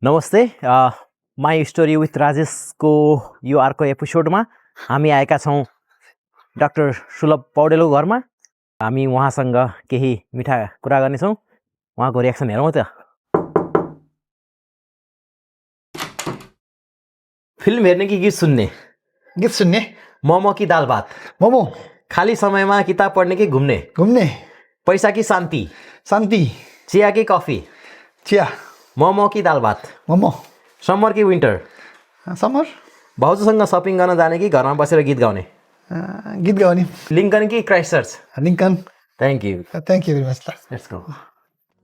नमस्ते my story with राजेशको यो अर्को एपिसोडमा हामी आएका छौँ डाक्टर सुलभ पौडेलको घरमा। हामी उहाँसँग केही मिठा कुरा गर्नेछौँ। उहाँको रियाक्सन हेरौँ त। फिल्म हेर्ने कि गीत सुन्ने? गीत सुन्ने। मोमो कि दाल भात? मोमो। खाली समयमा किताब पढ्ने कि घुम्ने? घुम्ने। पैसा कि शान्ति? शान्ति। चिया कि कफी? चिया। मोमो कि दाल भात? मोमो। समर कि विन्टर? समर। भाउजूसँग सपिङ गर्न जाने कि घरमा बसेर गीत गाउने? गीत गाउने। लिङ्कन कि Christchurch? Lincoln. Thank you very much. Let's go.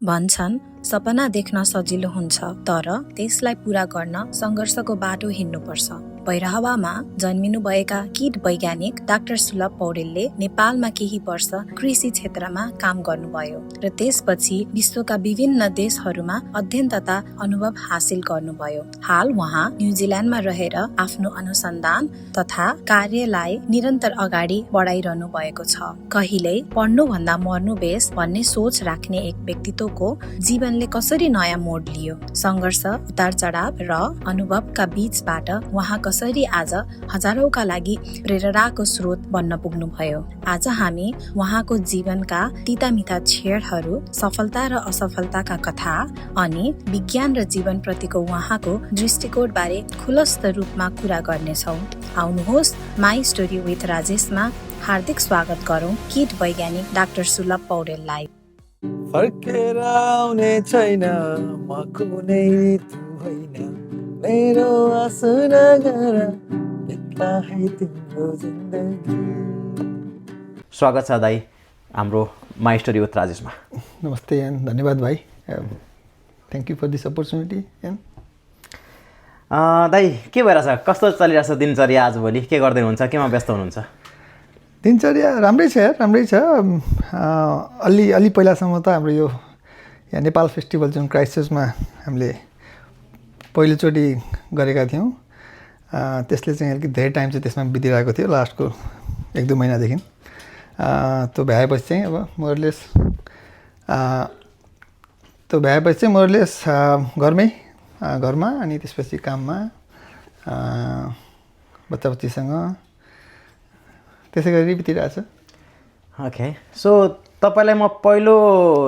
भन्छन् सपना देख्न सजिलो हुन्छ, तर त्यसलाई पूरा गर्न सङ्घर्षको बाटो हिँड्नुपर्छ। भैरहवामा जन्मिनु भएका कीट वैज्ञानिक डाक्टर सुलभ पौडेलले नेपालमा केही वर्ष कृषि क्षेत्रमा काम गर्नुभयो र त्यसपछि विश्वका विभिन्न देशहरूमा अध्ययन तथा अनुभव हासिल गर्नुभयो। हाल उहाँ न्युजिल्यान्डमा रहेर आफ्नो अनुसन्धान तथा कार्यलाई निरन्तर अगाडि बढाइरहनु भएको छ। कहिल्यै पढ्नुभन्दा मर्नु बेस भन्ने सोच राख्ने एक व्यक्तित्वको जीवनले कसरी नयाँ मोड लियो, सङ्घर्ष, उतार चढाव र अनुभवका बीचबाट उहाँ कसरी आज हजारौंका लागि प्रेरणाको स्रोत बन्न पुग्नुभयो। आज हामी उहाँको जीवनका तितामिठा छेडहरू, सफलता र असफलताका कथा अनि विज्ञान र जीवनप्रतिको उहाँको दृष्टिकोण बारे खुलस्त रूपमा कुरा गर्नेछौँ। आउनुहोस् माई स्टोरी विथ राजेशमा हार्दिक स्वागत गरौँ कीट वैज्ञानिक डाक्टर सुलभ पौडेललाई। फर्केर आउने छैन म कुनै ऋतु होइन, मेरो आशा नगर एक्ला है तिम्रो जिन्दगी। स्वागत छ दाई हाम्रो माई स्टोरी विथ राजेशमा। नमस्ते एन्ड धन्यवाद भाइ। Thank you for this opportunity. दाई के भइरहेछ? कस्तो चलिरहेछ दिनचर्या? आजभोलि के गर्दै हुनुहुन्छ? केमा व्यस्त हुनुहुन्छ? दिनचर्या राम्रै छ। अलि पहिलासम्म त हाम्रो यो यहाँ नेपाल फेस्टिभल जुन क्राइस्टचर्चमा हामीले पहिलोचोटि गरेका थियौँ, त्यसले चाहिँ अलिकति धेरै टाइम चाहिँ त्यसमा बितिरहेको थियो लास्टको 1-2 महिनादेखि। त्यो भ्याएपछि चाहिँ अब मोरलेस घरमा अनि त्यसपछि काममा बच्चाबच्चीसँग त्यसै गरी बितिरहेछ। ओके, सो तपाईँलाई म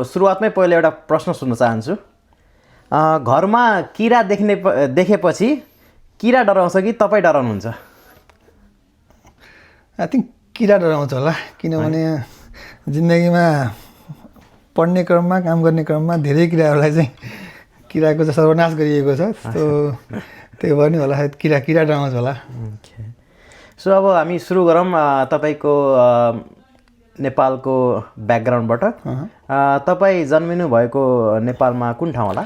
सुरुवातमै पहिलो एउटा प्रश्न सोध्न चाहन्छु। घरमा किरा देखेपछि किरा डराउँछ कि तपाईँ डराउनुहुन्छ? आई थिङ्क किरा डराउँछ होला, किनभने जिन्दगीमा पढ्ने क्रममा, काम गर्ने क्रममा धेरै किराहरूलाई चाहिँ किराको चाहिँ सर्वनाश गरिएको छ। त्यही भयो नि होला, सायद किरा डराउँछ होला। सो अब हामी सुरु गरौँ तपाईँको नेपालको ब्याकग्राउन्डबाट। तपाईँ जन्मिनु भएको नेपालमा कुन ठाउँ होला?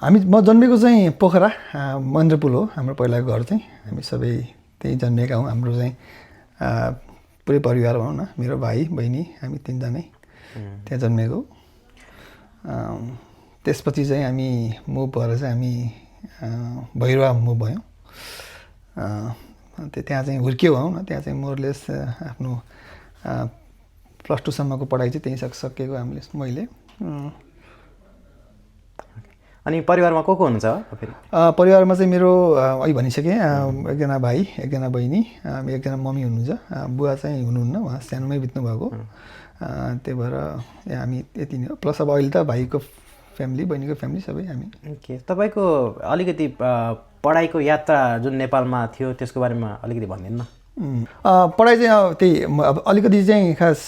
म जन्मेको चाहिँ पोखरा महेन्द्रपुल हो हाम्रो पहिलाको घर चाहिँ। हामी सबै त्यहीँ जन्मेका हौँ। हाम्रो चाहिँ पुरै परिवार भनौँ न, मेरो भाइ बहिनी हामी 3 जनै त्यहाँ जन्मेको। त्यसपछि चाहिँ हामी मुभ भएर चाहिँ हामी भैरवा मुभ भयौँ। त्यहाँ चाहिँ हुर्कियो भनौँ न। त्यहाँ चाहिँ मोरलेस आफ्नो +2 सम्मको पढाइ चाहिँ त्यहीँ सकेको मैले। अनि परिवारमा को हुनुहुन्छ? परिवारमा चाहिँ मेरो अघि भनिसकेँ, एकजना भाइ, एकजना बहिनी, एकजना मम्मी हुनुहुन्छ। बुवा चाहिँ हुनुहुन्न, उहाँ सानोमै बित्नुभएको। त्यही भएर हामी यति नै हो। प्लस अब अहिले त भाइको फ्यामिली, बहिनीको फ्यामिली सबै हामी। ओके, तपाईँको अलिकति पढाइको यात्रा जुन नेपालमा थियो त्यसको बारेमा अलिकति भनिदिनु न। पढाइ चाहिँ अब त्यही अब अलिकति चाहिँ खास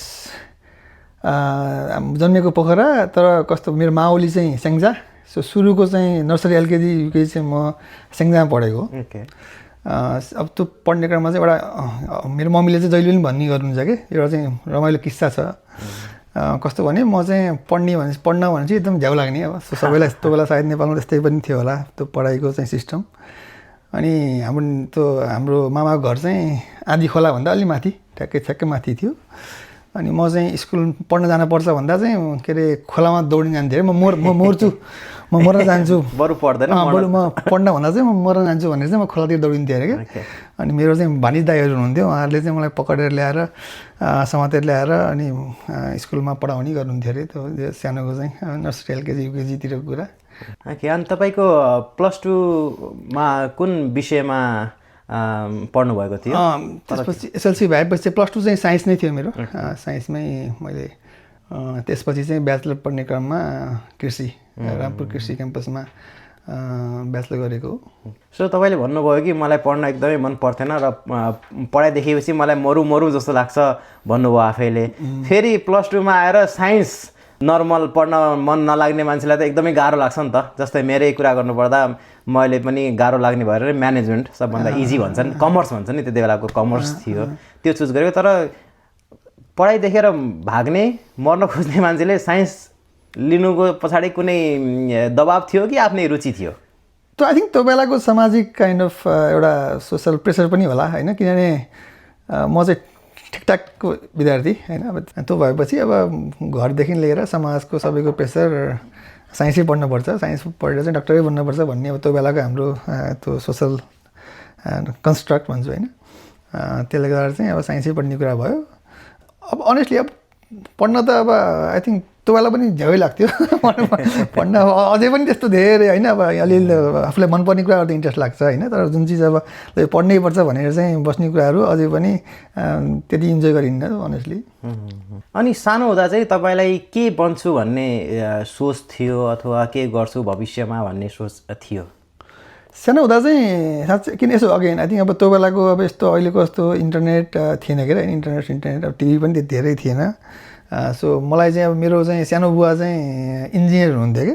जन्मेको पोखरा, तर कस्तो मेरो माओली चाहिँ स्याङ्जा। सो सुरुको चाहिँ नर्सरी, एलकेजी, युकेजी चाहिँ म स्याङ्जामा पढेको। अब त्यो पढ्ने क्रममा चाहिँ एउटा मेरो मम्मीले चाहिँ जहिले पनि भन्ने गर्नुहुन्छ कि एउटा चाहिँ रमाइलो किस्सा छ। कस्तो भने म चाहिँ पढ्न भने चाहिँ एकदम झ्याउ लाग्ने। अब सबैलाई त्यो बेला सायद नेपालमा त्यस्तै पनि थियो होला त्यो पढाइको चाहिँ सिस्टम। अनि हाम्रो मामाको घर चाहिँ आँधी खोलाभन्दा अलि माथि, ठ्याक्कै माथि थियो। अनि म चाहिँ स्कुल पढ्न जानुपर्छ भन्दा चाहिँ के अरे खोलामा दौडिन जान्थेँ। म मर्न जान्छु, बरु पढ्दैन, बरु म पढ्न भन्दा चाहिँ म मर्न जान्छु भनेर चाहिँ म खोलातिर दौडिन्थेँ अरे क्या। अनि मेरो चाहिँ भानिज दाइहरू हुनुहुन्थ्यो, उहाँहरूले चाहिँ मलाई पकडेर ल्याएर समातेर ल्याएर अनि स्कुलमा पढाउने गर्नुहुन्थ्यो अरे। त्यो सानोको चाहिँ नर्सरी, एलकेजी, युकेजीतिरको कुरा। अनि तपाईँको +2मा कुन विषयमा पढ्नुभएको थियो? त्यसपछि एसएलसी भएपछि +2 चाहिँ साइन्स नै थियो मेरो। साइन्समै मैले त्यसपछि चाहिँ ब्याचलर पढ्ने क्रममा कृषि रामपुर कृषि क्याम्पसमा ब्याचलर गरेको हो। सो तपाईँले भन्नुभयो कि मलाई पढ्न एकदमै मन पर्थेन र पढाइ देखेपछि मलाई मरु जस्तो लाग्छ भन्नुभयो आफैले। फेरि +2मा आएर साइन्स नर्मल पढ्न मन नलाग्ने मान्छेलाई त एकदमै गाह्रो लाग्छ नि त। जस्तै मेरै कुरा गर्नुपर्दा मैले पनि गाह्रो लाग्ने भएर म्यानेजमेन्ट सबभन्दा इजी भन्छन्, कमर्स भन्छ नि, त्यति बेलाको कमर्स थियो, त्यो चुज गरेको। तर पढाइ देखेर भाग्ने मर्न खोज्ने मान्छेले साइन्स लिनुको पछाडि कुनै दबाब थियो कि आफ्नै रुचि थियो? त्यो आई थिङ्क त्यो बेलाको सामाजिक काइन्ड अफ एउटा सोसल प्रेसर पनि होला होइन, किनभने म चाहिँ ठिकठाकको विद्यार्थी होइन। अब त्यो भएपछि अब घरदेखि लिएर समाजको सबैको प्रेसर साइन्सै पढ्नुपर्छ, साइन्स पढेर चाहिँ डक्टरै बन्नुपर्छ भन्ने अब त्यो बेलाको हाम्रो त्यो सोसल कन्स्ट्रक्ट भन्छु होइन। त्यसले गर्दा चाहिँ अब साइन्सै पढ्ने कुरा भयो। अब अनेस्टली अब पढ्न त अब आई थिङ्क त्यो बेला पनि झ्याउै लाग्थ्यो पढ्न। अब अझै पनि त्यस्तो धेरै होइन, अब अलिअलि आफूलाई मनपर्ने कुराहरू त इन्ट्रेस्ट लाग्छ होइन। तर जुन चिज अब पढ्नै पर्छ भनेर चाहिँ बस्ने कुराहरू अझै पनि त्यति इन्जोय गरिन्न अनेस्टली। अनि सानो हुँदा चाहिँ तपाईँलाई के बन्छु भन्ने सोच थियो अथवा के गर्छु भविष्यमा भन्ने सोच थियो? सानो हुँदा चाहिँ साँच्चै किन यसो अगेन आई थिङ्क अब त्यो बेलाको अब यस्तो अहिलेको जस्तो इन्टरनेट थिएन के इन्टरनेट अब टिभी पनि त्यति धेरै थिएन। सो मलाई चाहिँ अब मेरो चाहिँ सानो बुवा चाहिँ इन्जिनियर हुनुहुन्थ्यो कि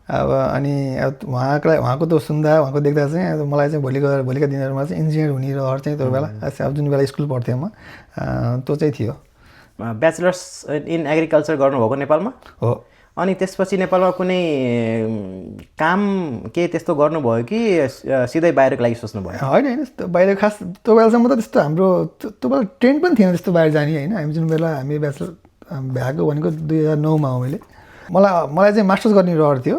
अब। अनि अब उहाँको त सुन्दा उहाँको देख्दा चाहिँ अब मलाई चाहिँ भोलिका दिनहरूमा चाहिँ इन्जिनियर हुने रहर चाहिँ त्यो बेला अब जुन बेला स्कुल पढ्थेँ म त्यो चाहिँ थियो। ब्याचलर्स इन एग्रिकल्चर गर्नुभएको नेपालमा हो। अनि त्यसपछि नेपालमा कुनै काम के त्यस्तो गर्नुभयो कि सिधै बाहिरको लागि सोच्नुभयो? होइन बाहिर खास त्यो बेलासम्म त त्यस्तो हाम्रो त्यो बेला ट्रेन्ड पनि थिएन त्यस्तो बाहिर जाने होइन। हामी जुन बेला हामी ब्याचलर भ्याएको भनेको 2009मा हो। मलाई चाहिँ मास्टर्स गर्ने रहर थियो।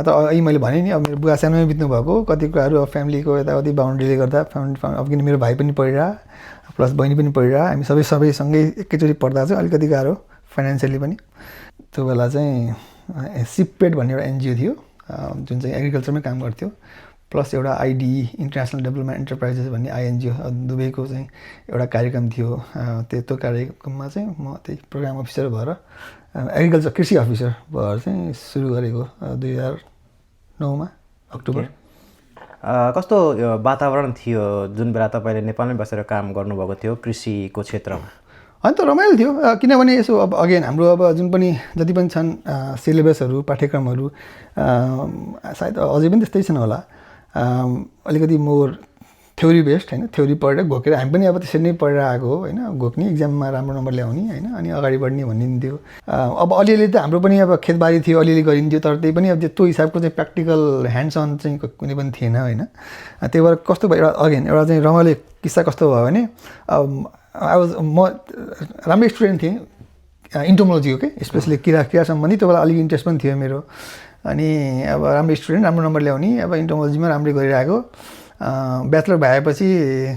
तर अहिले मैले भनेँ नि अब मेरो बुवा सानोमै बित्नु भएको, कति कुराहरू अब फ्यामिलीको यताउति बााउन्ड्रीले गर्दा अब किन मेरो भाइ पनि पढिरह प्लस बहिनी पनि पढिरह, हामी सबैसँगै एकैचोटि पढ्दा चाहिँ अलिकति गाह्रो फाइनेन्सियली पनि। त्यो बेला चाहिँ सिपेड भन्ने एउटा एनजिओ थियो जुन चाहिँ एग्रिकल्चरमै काम गर्थ्यो, प्लस एउटा आइडिई इन्टरनेसनल डेभलपमेन्ट एन्टरप्राइजेस भन्ने आइएनजिओ दुबईको चाहिँ एउटा कार्यक्रम थियो। त्यो कार्यक्रममा चाहिँ म त्यही प्रोग्राम अफिसर भएर एग्रिकल्चर कृषि अफिसर भएर चाहिँ सुरु गरेको 2009मा अक्टोबर। कस्तो वातावरण थियो जुन बेला तपाईँले नेपालमै बसेर काम गर्नुभएको थियो कृषिको क्षेत्रमा? अनि त रमाइलो थियो किनभने यसो अब अगेन हाम्रो अब जुन पनि जति पनि छन् सिलेबसहरू पाठ्यक्रमहरू सायद अझै पनि त्यस्तै छन् होला, अलिकति मोर थ्योरी बेस्ड होइन। थ्योरी पढेर घोकेर हामी पनि अब त्यसरी नै पढेर आएको हो होइन। घोक्ने इक्जाममा राम्रो नम्बर ल्याउने होइन, अनि अगाडि बढ्ने भनिन्थ्यो। अब अलिअलि त हाम्रो पनि अब खेतबारी थियो, अलिअलि गरिन्थ्यो, तर त्यही पनि अब त्यो हिसाबको चाहिँ प्र्याक्टिकल ह्यान्ड्स अन चाहिँ कुनै पनि थिएन होइन। त्यही भएर कस्तो भयो अगेन एउटा चाहिँ रमाइलो किस्सा कस्तो भयो भने म राम्रै स्टुडेन्ट थिएँ इन्टोमोलोजीको के, स्पेसली किरा सम्बन्धी त्यो बेला अलिक इन्ट्रेस्ट पनि थियो मेरो। अनि अब राम्रो स्टुडेन्ट राम्रो नम्बर ल्याउने, अब इन्टोमोलोजीमा राम्रै गरिरहेको। ब्याचलर भएपछि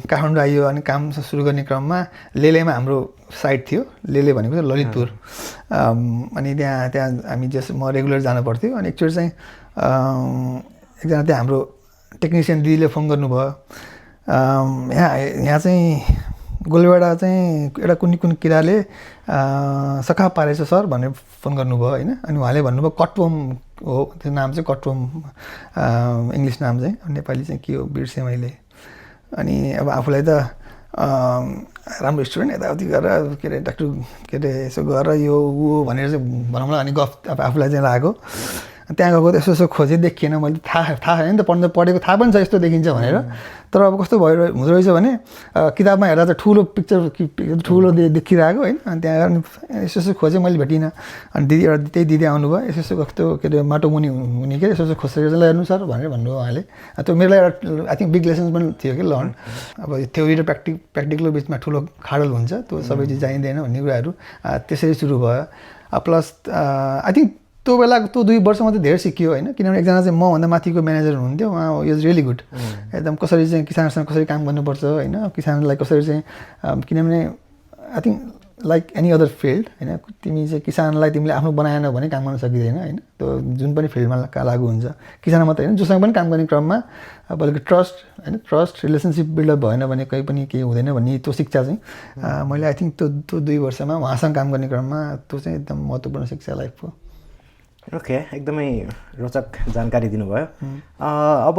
काठमाडौँ आइयो अनि काम सुरु गर्ने क्रममा लेलेमा हाम्रो साइट थियो, लेले भनेको चाहिँ ललितपुर। अनि त्यहाँ हामी म रेगुलर जानु पर्थ्यो। अनि एकचोटि चाहिँ एकजना त्यहाँ हाम्रो टेक्निसियन दिदीले फोन गर्नुभयो, यहाँ चाहिँ गोलबेडा चाहिँ एउटा कुनै किराले सखा पारेछ सर भनेर फोन गर्नुभयो होइन। अनि उहाँले भन्नुभयो कटवम हो त्यो नाम चाहिँ, कटवम इङ्ग्लिस नाम चाहिँ, नेपाली चाहिँ के हो बिर्सेँ मैले। अनि अब आफूलाई त राम्रो स्टुडेन्ट यताउति गरेर के अरे डाक्टर के अरे यसो गरेर यो ऊ भनेर चाहिँ भनौँला। अनि गफ अब आफूलाई चाहिँ लाग्यो। त्यहाँ गएको यसो खोजेँ देखिएन, मैले थाहा छैन नि त पढेको थाहा पनि छ यस्तो देखिन्छ भनेर। तर अब कस्तो भयो हुँदो रहेछ भने किताबमा हेर्दा चाहिँ ठुलो पिक्चर ठुलो देखिरहेको होइन। अनि त्यहाँ यसो खोजेँ, मैले भेटिनँ। अनि त्यही दिदी आउनुभयो, यसो कस्तो के अरे माटो मुनि हुने के यसो खोसेर चाहिँ हेर्नु सर भनेर भन्नुभयो उहाँले। त्यो मेरो लागि एउटा आई थिङ्क बिग लेसन्स पनि थियो कि लर्न। अब थ्योरी र प्र्याक्टिकल बिचमा ठुलो खाडल हुन्छ, त्यो सबै चिज चाहिँदैन भन्ने कुराहरू त्यसरी सुरु भयो। प्लस आई थिङ्क त्यो बेलाको त्यो 2 वर्षमा चाहिँ धेरै सिकियो होइन। किनभने एकजना चाहिँ मभन्दा माथिको म्यानेजर हुनुहुन्थ्यो, उहाँ इज रियली गुड। एकदम कसरी चाहिँ किसानसँग कसरी काम गर्नुपर्छ होइन, किसानलाई कसरी चाहिँ किनभने I think like any other field होइन तिमी चाहिँ किसानलाई तिमीले आफ्नो बनाएन भने काम गर्न सकिँदैन होइन त्यो जुन पनि फिल्डमा लागु हुन्छ किसान मात्रै होइन जोसँग पनि काम गर्ने क्रममा अब अलिकति ट्रस्ट रिलेसनसिप बिल्डअप भएन भने कहीँ पनि केही हुँदैन भन्ने त्यो शिक्षा चाहिँ मैले आई थिङ्क त्यो 2 वर्षमा उहाँसँग काम गर्ने क्रममा त्यो चाहिँ एकदम महत्त्वपूर्ण शिक्षा लाइफको। ओके, एकदमै रोचक जानकारी दिनुभयो। अब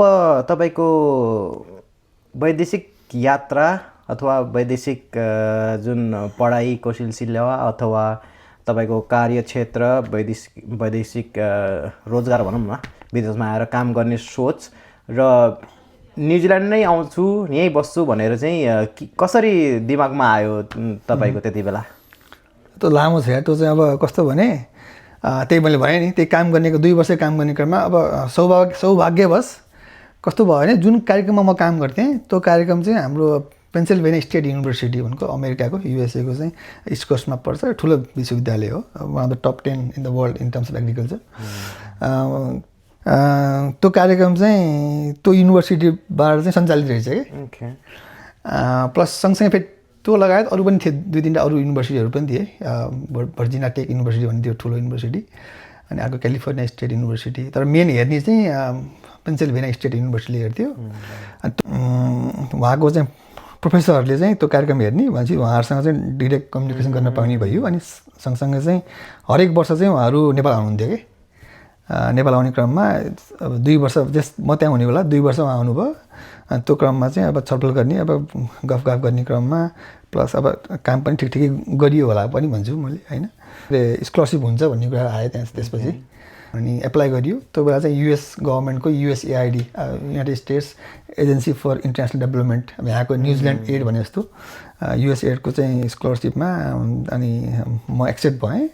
तपाईँको वैदेशिक यात्रा अथवा वैदेशिक जुन पढाइको सिलसिला अथवा तपाईँको कार्यक्षेत्र वैदेशिक रोजगार भनौँ न विदेशमा आएर काम गर्ने सोच र न्युजिल्यान्ड नै आउँछु यहीँ बस्छु भनेर चाहिँ कसरी दिमागमा आयो तपाईँको त्यति बेला? त्यो लामो छ त्यो चाहिँ अब कस्तो भने त्यही मैले भने नि त्यही काम गर्नेको 2 वर्ष काम गर्ने क्रममा अब सौभाग्यवश कस्तो भयो भने जुन कार्यक्रममा म काम गर्थेँ त्यो कार्यक्रम चाहिँ हाम्रो पेन्सिल्भेनिया स्टेट युनिभर्सिटी भनेको अमेरिकाको युएसएको चाहिँ इस्ट कोस्टमा पर्छ ठुलो विश्वविद्यालय हो one of the top 10 in the world in terms of agriculture. त्यो कार्यक्रम चाहिँ त्यो युनिभर्सिटीबाट चाहिँ सञ्चालित रहेछ कि प्लस सँगसँगै फेरि त्यो लगायत अरू पनि थिए 2-3 अरू युनिभर्सिटीहरू पनि थिए भर्जिनिया टेक युनिभर्सिटी भन्ने थियो ठुलो युनिभर्सिटी अनि अर्को क्यालिफोर्निया स्टेट युनिभर्सिटी तर मेन हेर्ने चाहिँ पेन्सिल्भेनिया स्टेट युनिभर्सिटीले हेर्थ्यो। उहाँको चाहिँ प्रोफेसरहरूले चाहिँ त्यो कार्यक्रम हेर्ने भनेपछि उहाँहरूसँग चाहिँ डिरेक्ट कम्युनिकेसन गर्न पाउने भयो अनि सँगसँगै चाहिँ हरेक वर्ष चाहिँ उहाँहरू नेपाल आउनुहुन्थ्यो कि नेपाल आउने क्रममा अब 2 वर्ष म त्यहाँ हुने बेला 2 वर्ष उहाँ आउनुभयो अनि त्यो क्रममा चाहिँ अब छलफल गर्ने अब गफ गर्ने क्रममा प्लस अब काम पनि ठिकै गरियो होला पनि भन्छु मैले होइन स्कलरसिप हुन्छ भन्ने कुरा आयो त्यसपछि अनि एप्लाई गरियो त्यो बेला चाहिँ युएस गभर्मेन्टको USAID United States agency for international development अब यहाँको न्युजिल्यान्ड एड भने जस्तो USAIDको चाहिँ स्कलरसिपमा अनि म एक्सेप्ट भएँ।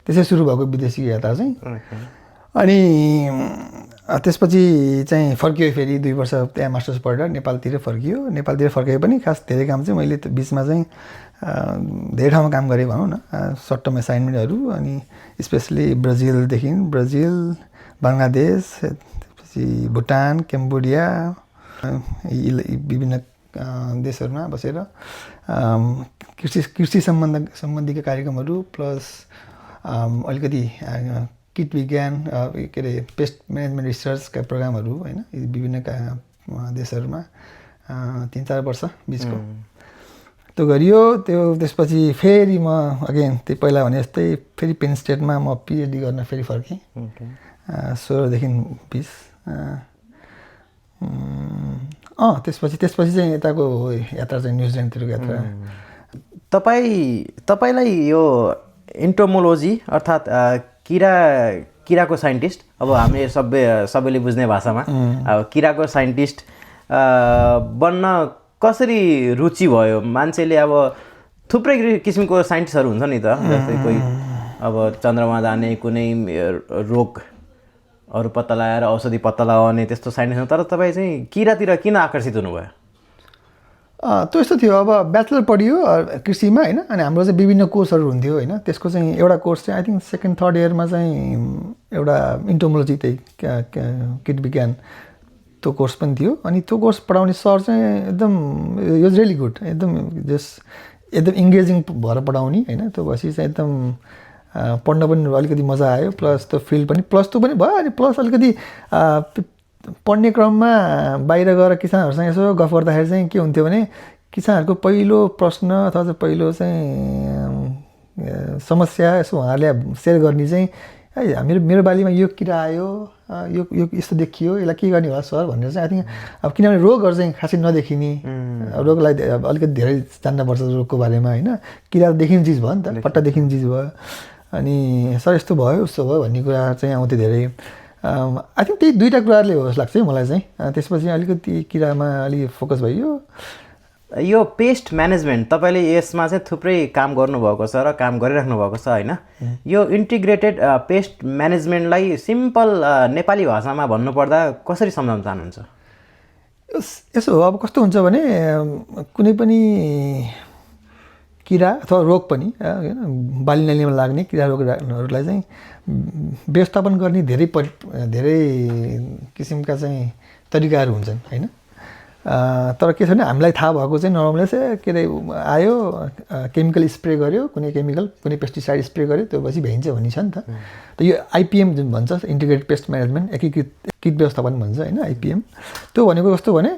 त्यसै सुरु भएको विदेशी यात्रा चाहिँ अनि त्यसपछि चाहिँ फर्कियो फेरि 2 वर्ष त्यहाँ मास्टर्स पढेर नेपालतिर फर्कियो पनि खास धेरै काम चाहिँ मैले बिचमा चाहिँ धेरै ठाउँमा काम गरेँ भनौँ न सर्ट टर्म एसाइनमेन्टहरू अनि स्पेसली ब्राजिल बङ्गलादेश त्यसपछि भुटान क्याम्बोडिया विभिन्न देशहरूमा बसेर कृषि सम्बन्धीका कार्यक्रमहरू प्लस अलिकति किट विज्ञान के अरे पेस्ट म्यानेजमेन्ट रिसर्चका प्रोग्रामहरू होइन विभिन्न देशहरूमा 3-4 वर्ष बिचको त्यो गरियो। त्यसपछि फेरि म अगेन त्यही पहिला भने जस्तै फेरि पेन स्टेटमा म PhD गर्न फेरि फर्केँ 16 देखि 20 त्यसपछि चाहिँ यताको यात्रा चाहिँ न्युजिल्यान्डतिरको यात्रा। तपाईँलाई यो एन्टोमोलोजी अर्थात् किराको साइन्टिस्ट अब हामीले सबैले बुझ्ने भाषामा अब किराको साइन्टिस्ट बन्न कसरी रुचि भयो? मान्छेले अब थुप्रै किसिमको साइन्टिस्टहरू हुन्छ नि त जस्तै कोही अब चन्द्रमा जाने कुनै रोगहरू पत्ता लगाएर औषधि पत्ता लगाउने त्यस्तो साइन्टिस्ट तर तपाईँ चाहिँ किरातिर किन आकर्षित हुनुभयो? त्यो यस्तो थियो अब ब्याचलर पढियो कृषिमा होइन अनि हाम्रो चाहिँ विभिन्न कोर्सहरू हुन्थ्यो होइन त्यसको चाहिँ एउटा कोर्स चाहिँ आई थिङ्क 2nd 3rd इयरमा चाहिँ एउटा इन्टोमोलोजी त्यही किट विज्ञान त्यो कोर्स पनि थियो अनि त्यो कोर्स पढाउने सर चाहिँ एकदम यो रियली गुड एकदम इङ्गेजिङ भएर पढाउने होइन त्यो भएपछि चाहिँ एकदम पढ्न पनि अलिकति मजा आयो प्लस त्यो फिल्ड पनि प्लस टू पनि भयो अनि प्लस अलिकति पढ्ने क्रममा बाहिर गएर किसानहरूसँग यसो गफ गर्दाखेरि चाहिँ के हुन्थ्यो भने किसानहरूको पहिलो प्रश्न अथवा चाहिँ पहिलो चाहिँ समस्या यसो उहाँहरूले सेयर गर्ने चाहिँ मेरो बालीमा यो किरा आयो यो यस्तो देखियो यसलाई के गर्ने होला सर भनेर चाहिँ आई थिङ्क अब किनभने रोगहरू चाहिँ खासै नदेखिने रोगलाई अलिकति धेरै जान्नुपर्छ रोगको बारेमा होइन किरा देखिने चिज भयो नि त पट्टा देखिने चिज भयो अनि सर यस्तो भयो उस्तो भयो भन्ने कुरा चाहिँ आउँथ्यो धेरै। आई थिङ्क त्यही 2टा कुराहरूले हो जस्तो लाग्छ मलाई चाहिँ त्यसपछि अलिकति किरामा अलिक फोकस भयो। यो पेस्ट म्यानेजमेन्ट तपाईँले यसमा चाहिँ थुप्रै काम गर्नुभएको छ र काम गरिराख्नु भएको छ होइन यो इन्टिग्रेटेड पेस्ट म्यानेजमेन्टलाई सिम्पल नेपाली भाषामा भन्नुपर्दा कसरी सम्झाउन चाहनुहुन्छ? यसो हो अब कस्तो हुन्छ भने कुनै पनि किरा अथवा रोग पनि होइन बाली नालीमा लाग्ने किरा रोगहरूलाई चाहिँ व्यवस्थापन गर्ने धेरै किसिमका चाहिँ तरिकाहरू हुन्छन् होइन तर के छ भने हामीलाई थाहा भएको चाहिँ नर्मली चाहिँ के अरे आयो केमिकल स्प्रे गर्यो कुनै केमिकल कुनै पेस्टिसाइड स्प्रे गर्यो त्यो पछि भ्याइन्छ भन्ने छ नि त यो आइपिएम जुन भन्छ इन्टिग्रेटेड पेस्ट म्यानेजमेन्ट एकीकृत कीट व्यवस्थापन भन्छ होइन आइपिएम त्यो भनेको कस्तो भने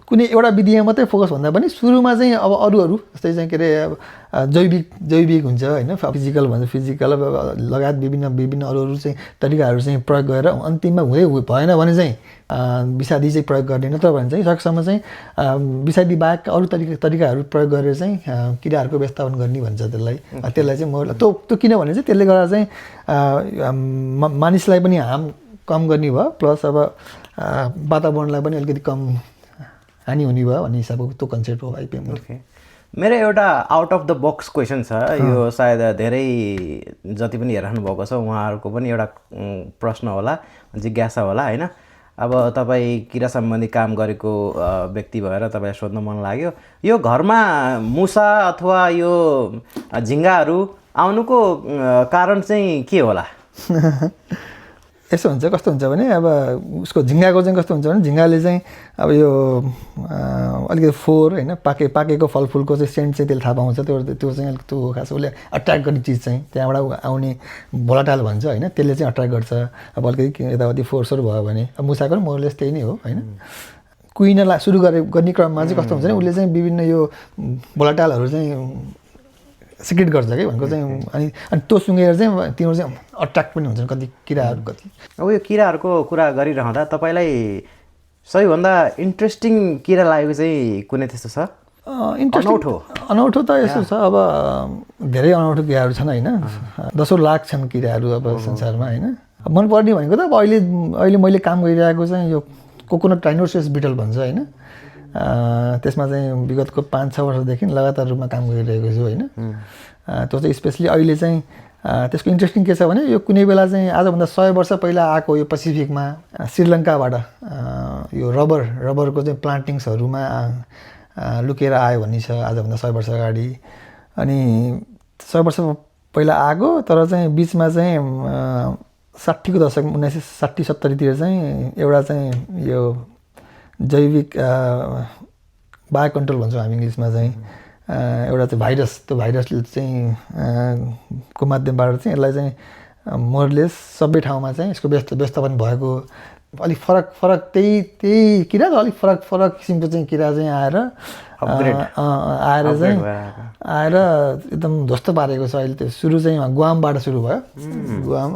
कुनै एउटा विधिमा मात्रै फोकस भन्दा पनि सुरुमा चाहिँ अब अरू जस्तै चाहिँ के अरे अब जैविक हुन्छ होइन फिजिकल भन्छ फिजिकल अब लगायत विभिन्न अरू चाहिँ तरिकाहरू चाहिँ प्रयोग गरेर अन्तिममा भएन भने चाहिँ विषादी चाहिँ प्रयोग गर्ने नत्र भने चाहिँ सकेसम्म चाहिँ विषादी बाहेक अरू तरिकाहरू प्रयोग गरेर चाहिँ किराहरूको व्यवस्थापन गर्ने भन्छ त्यसलाई चाहिँ म त्यो किनभने चाहिँ त्यसले गर्दा चाहिँ मानिसलाई पनि हार्म कम गर्ने भयो प्लस अब वातावरणलाई पनि अलिकति कम हानि हुने भयो भन्ने हिसाबको त्यो कन्सेप्ट हो आइपिएम। मेरो एउटा out of the box question छ यो सायद धेरै जति पनि हेरिरहनु भएको छ उहाँहरूको पनि एउटा प्रश्न होला जिज्ञासा होला होइन अब तपाईँ किरा सम्बन्धी काम गरेको व्यक्ति भएर तपाईँलाई सोध्न मन लाग्यो यो घरमा मुसा अथवा यो झिङ्गाहरू आउनुको कारण चाहिँ के होला? यसो हुन्छ कस्तो हुन्छ भने अब उसको झिङ्गाको चाहिँ कस्तो हुन्छ भने झिङ्गाले चाहिँ अब यो अलिकति फोहोर होइन पाकेको फलफुलको चाहिँ सेन्ट चाहिँ त्यसले थाहा पाउँछ त्यो चाहिँ त्यो खास उसले अट्र्याक्ट गर्ने चिज चाहिँ त्यहाँबाट आउने भोलाटाइल भन्छ होइन त्यसले चाहिँ अट्र्याक्ट गर्छ अब अलिकति यताउति फोहोरसोर भयो भने अब मुसाको पनि मोरलेस त्यही नै हो होइन कुहिन सुरु गर्ने क्रममा चाहिँ कस्तो हुन्छ भने उसले चाहिँ विभिन्न यो भोलाटाइलहरू चाहिँ सिक्रेट गर्छ कि भनेको चाहिँ अनि त्यो सुँगेर चाहिँ तिनीहरू चाहिँ अट्र्याक्ट पनि हुन्छन् कति किराहरू कति। अब यो किराहरूको कुरा गरिरहँदा तपाईँलाई सबैभन्दा इन्ट्रेस्टिङ किरा लागेको चाहिँ कुनै त्यस्तो छ? अनौठो त यस्तो छ अब धेरै अनौठो किराहरू छन् होइन 10 लाख छन् किराहरू अब संसारमा होइन मनपर्ने भनेको त अब अहिले मैले काम गरिरहेको चाहिँ यो कोकोनट राइनोसेरस बिटल भन्छ होइन त्यसमा चाहिँ विगतको 5-6 वर्षदेखि लगातार रूपमा काम गरिरहेको छु होइन त्यो चाहिँ स्पेसली अहिले चाहिँ त्यसको इन्ट्रेस्टिङ के छ भने यो कुनै बेला चाहिँ आजभन्दा 100 वर्ष पहिला आएको यो पेसिफिकमा श्रीलङ्काबाट यो रबरको चाहिँ प्लान्टिङ्सहरूमा लुकेर आयो भन्ने छ आजभन्दा 100 वर्ष अगाडि अनि 100 वर्ष पहिला आएको तर चाहिँ बिचमा चाहिँ 60को दशक 1960-70तिर चाहिँ एउटा चाहिँ यो जैविक बायो कन्ट्रोल भन्छौँ हामी इङ्ग्लिसमा चाहिँ एउटा चाहिँ भाइरस त्यो भाइरसले चाहिँ को माध्यमबाट चाहिँ यसलाई चाहिँ मोरलेस सबै ठाउँमा चाहिँ यसको व्यवस्थापन भएको अलिक फरक त्यही किरा र अलिक फरक किसिमको चाहिँ किरा चाहिँ आएर आएर एकदम ध्वस्त पारेको छ अहिले। त्यो सुरु चाहिँ गुआमबाट सुरु भयो गुआम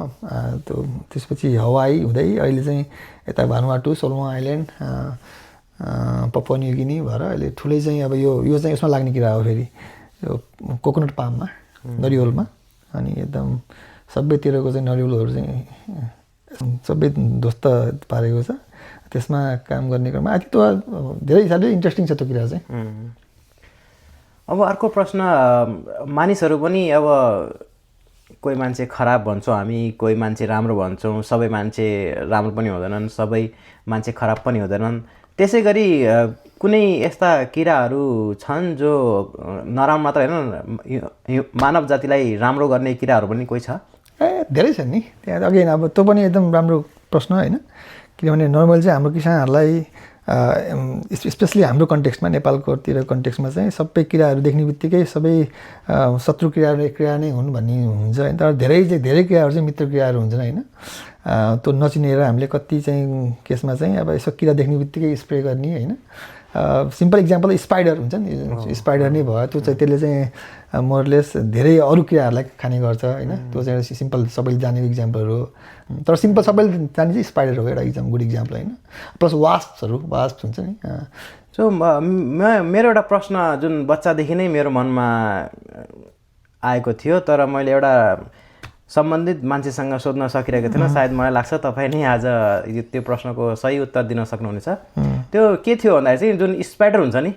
त्यो त्यसपछि हवाई हुँदै अहिले चाहिँ यता Vanuatu Solomon Island Papua New Guinea भएर अहिले ठुलै चाहिँ अब यो चाहिँ यसमा लाग्ने किरा हो फेरि यो कोकोनट पाममा नरिवलमा अनि एकदम सबैतिरको चाहिँ नरिवलहरू चाहिँ सबै ध्वस्त पारेको छ त्यसमा काम गर्ने क्रममा आदि त्यो धेरै हिसाबले इन्ट्रेस्टिङ छ त्यो किरा चाहिँ। अब अर्को प्रश्न मानिसहरू पनि अब कोही मान्छे खराब भन्छौँ हामी कोही मान्छे राम्रो भन्छौँ सबै मान्छे राम्रो पनि हुँदैनन् सबै मान्छे खराब पनि हुँदैनन् त्यसै गरी कुनै यस्ता किराहरू छन् जो नराम्रो मात्र होइन मानव जातिलाई राम्रो गर्ने किराहरू पनि कोही छ? धेरै छन् नि त्यहाँ अघि अब त्यो पनि एकदम राम्रो प्रश्न होइन किनभने नर्मल चाहिँ हाम्रो किसानहरूलाई स्पेसली हाम्रो कन्टेक्स्टमा नेपालकोतिर कन्टेक्स्टमा चाहिँ सबै किराहरू देख्ने बित्तिकै सबै शत्रु किरा नै हुन् भन्ने हुन्छ होइन तर धेरै किराहरू चाहिँ मित्र किराहरू हुन्छन् होइन त्यो नचिनेर हामीले कति चाहिँ केसमा चाहिँ अब यसो किरा देख्ने बित्तिकै स्प्रे गर्ने होइन सिम्पल इक्जाम्पल स्पाइडर हुन्छ नि स्पाइडर नै भयो त्यो चाहिँ त्यसले चाहिँ मोरलेस धेरै अरू किराहरूलाई खाने गर्छ होइन त्यो चाहिँ एउटा सिम्पल सबैले जानेको इक्जाम्पलहरू हो तर सिम्पल सबैले जाने चाहिँ स्पाइडर हो एउटा गुड इक्जाम्पल होइन प्लस वास्प हुन्छ नि। सो मेरो एउटा प्रश्न जुन बच्चादेखि नै मेरो मनमा आएको थियो तर मैले एउटा सम्बन्धित मान्छेसँग सोध्न सकिरहेको थिएन सायद मलाई लाग्छ तपाईँ नै आज त्यो प्रश्नको सही उत्तर दिन सक्नुहुनेछ। त्यो के थियो भन्दाखेरि चाहिँ जुन स्पाइडर हुन्छ नि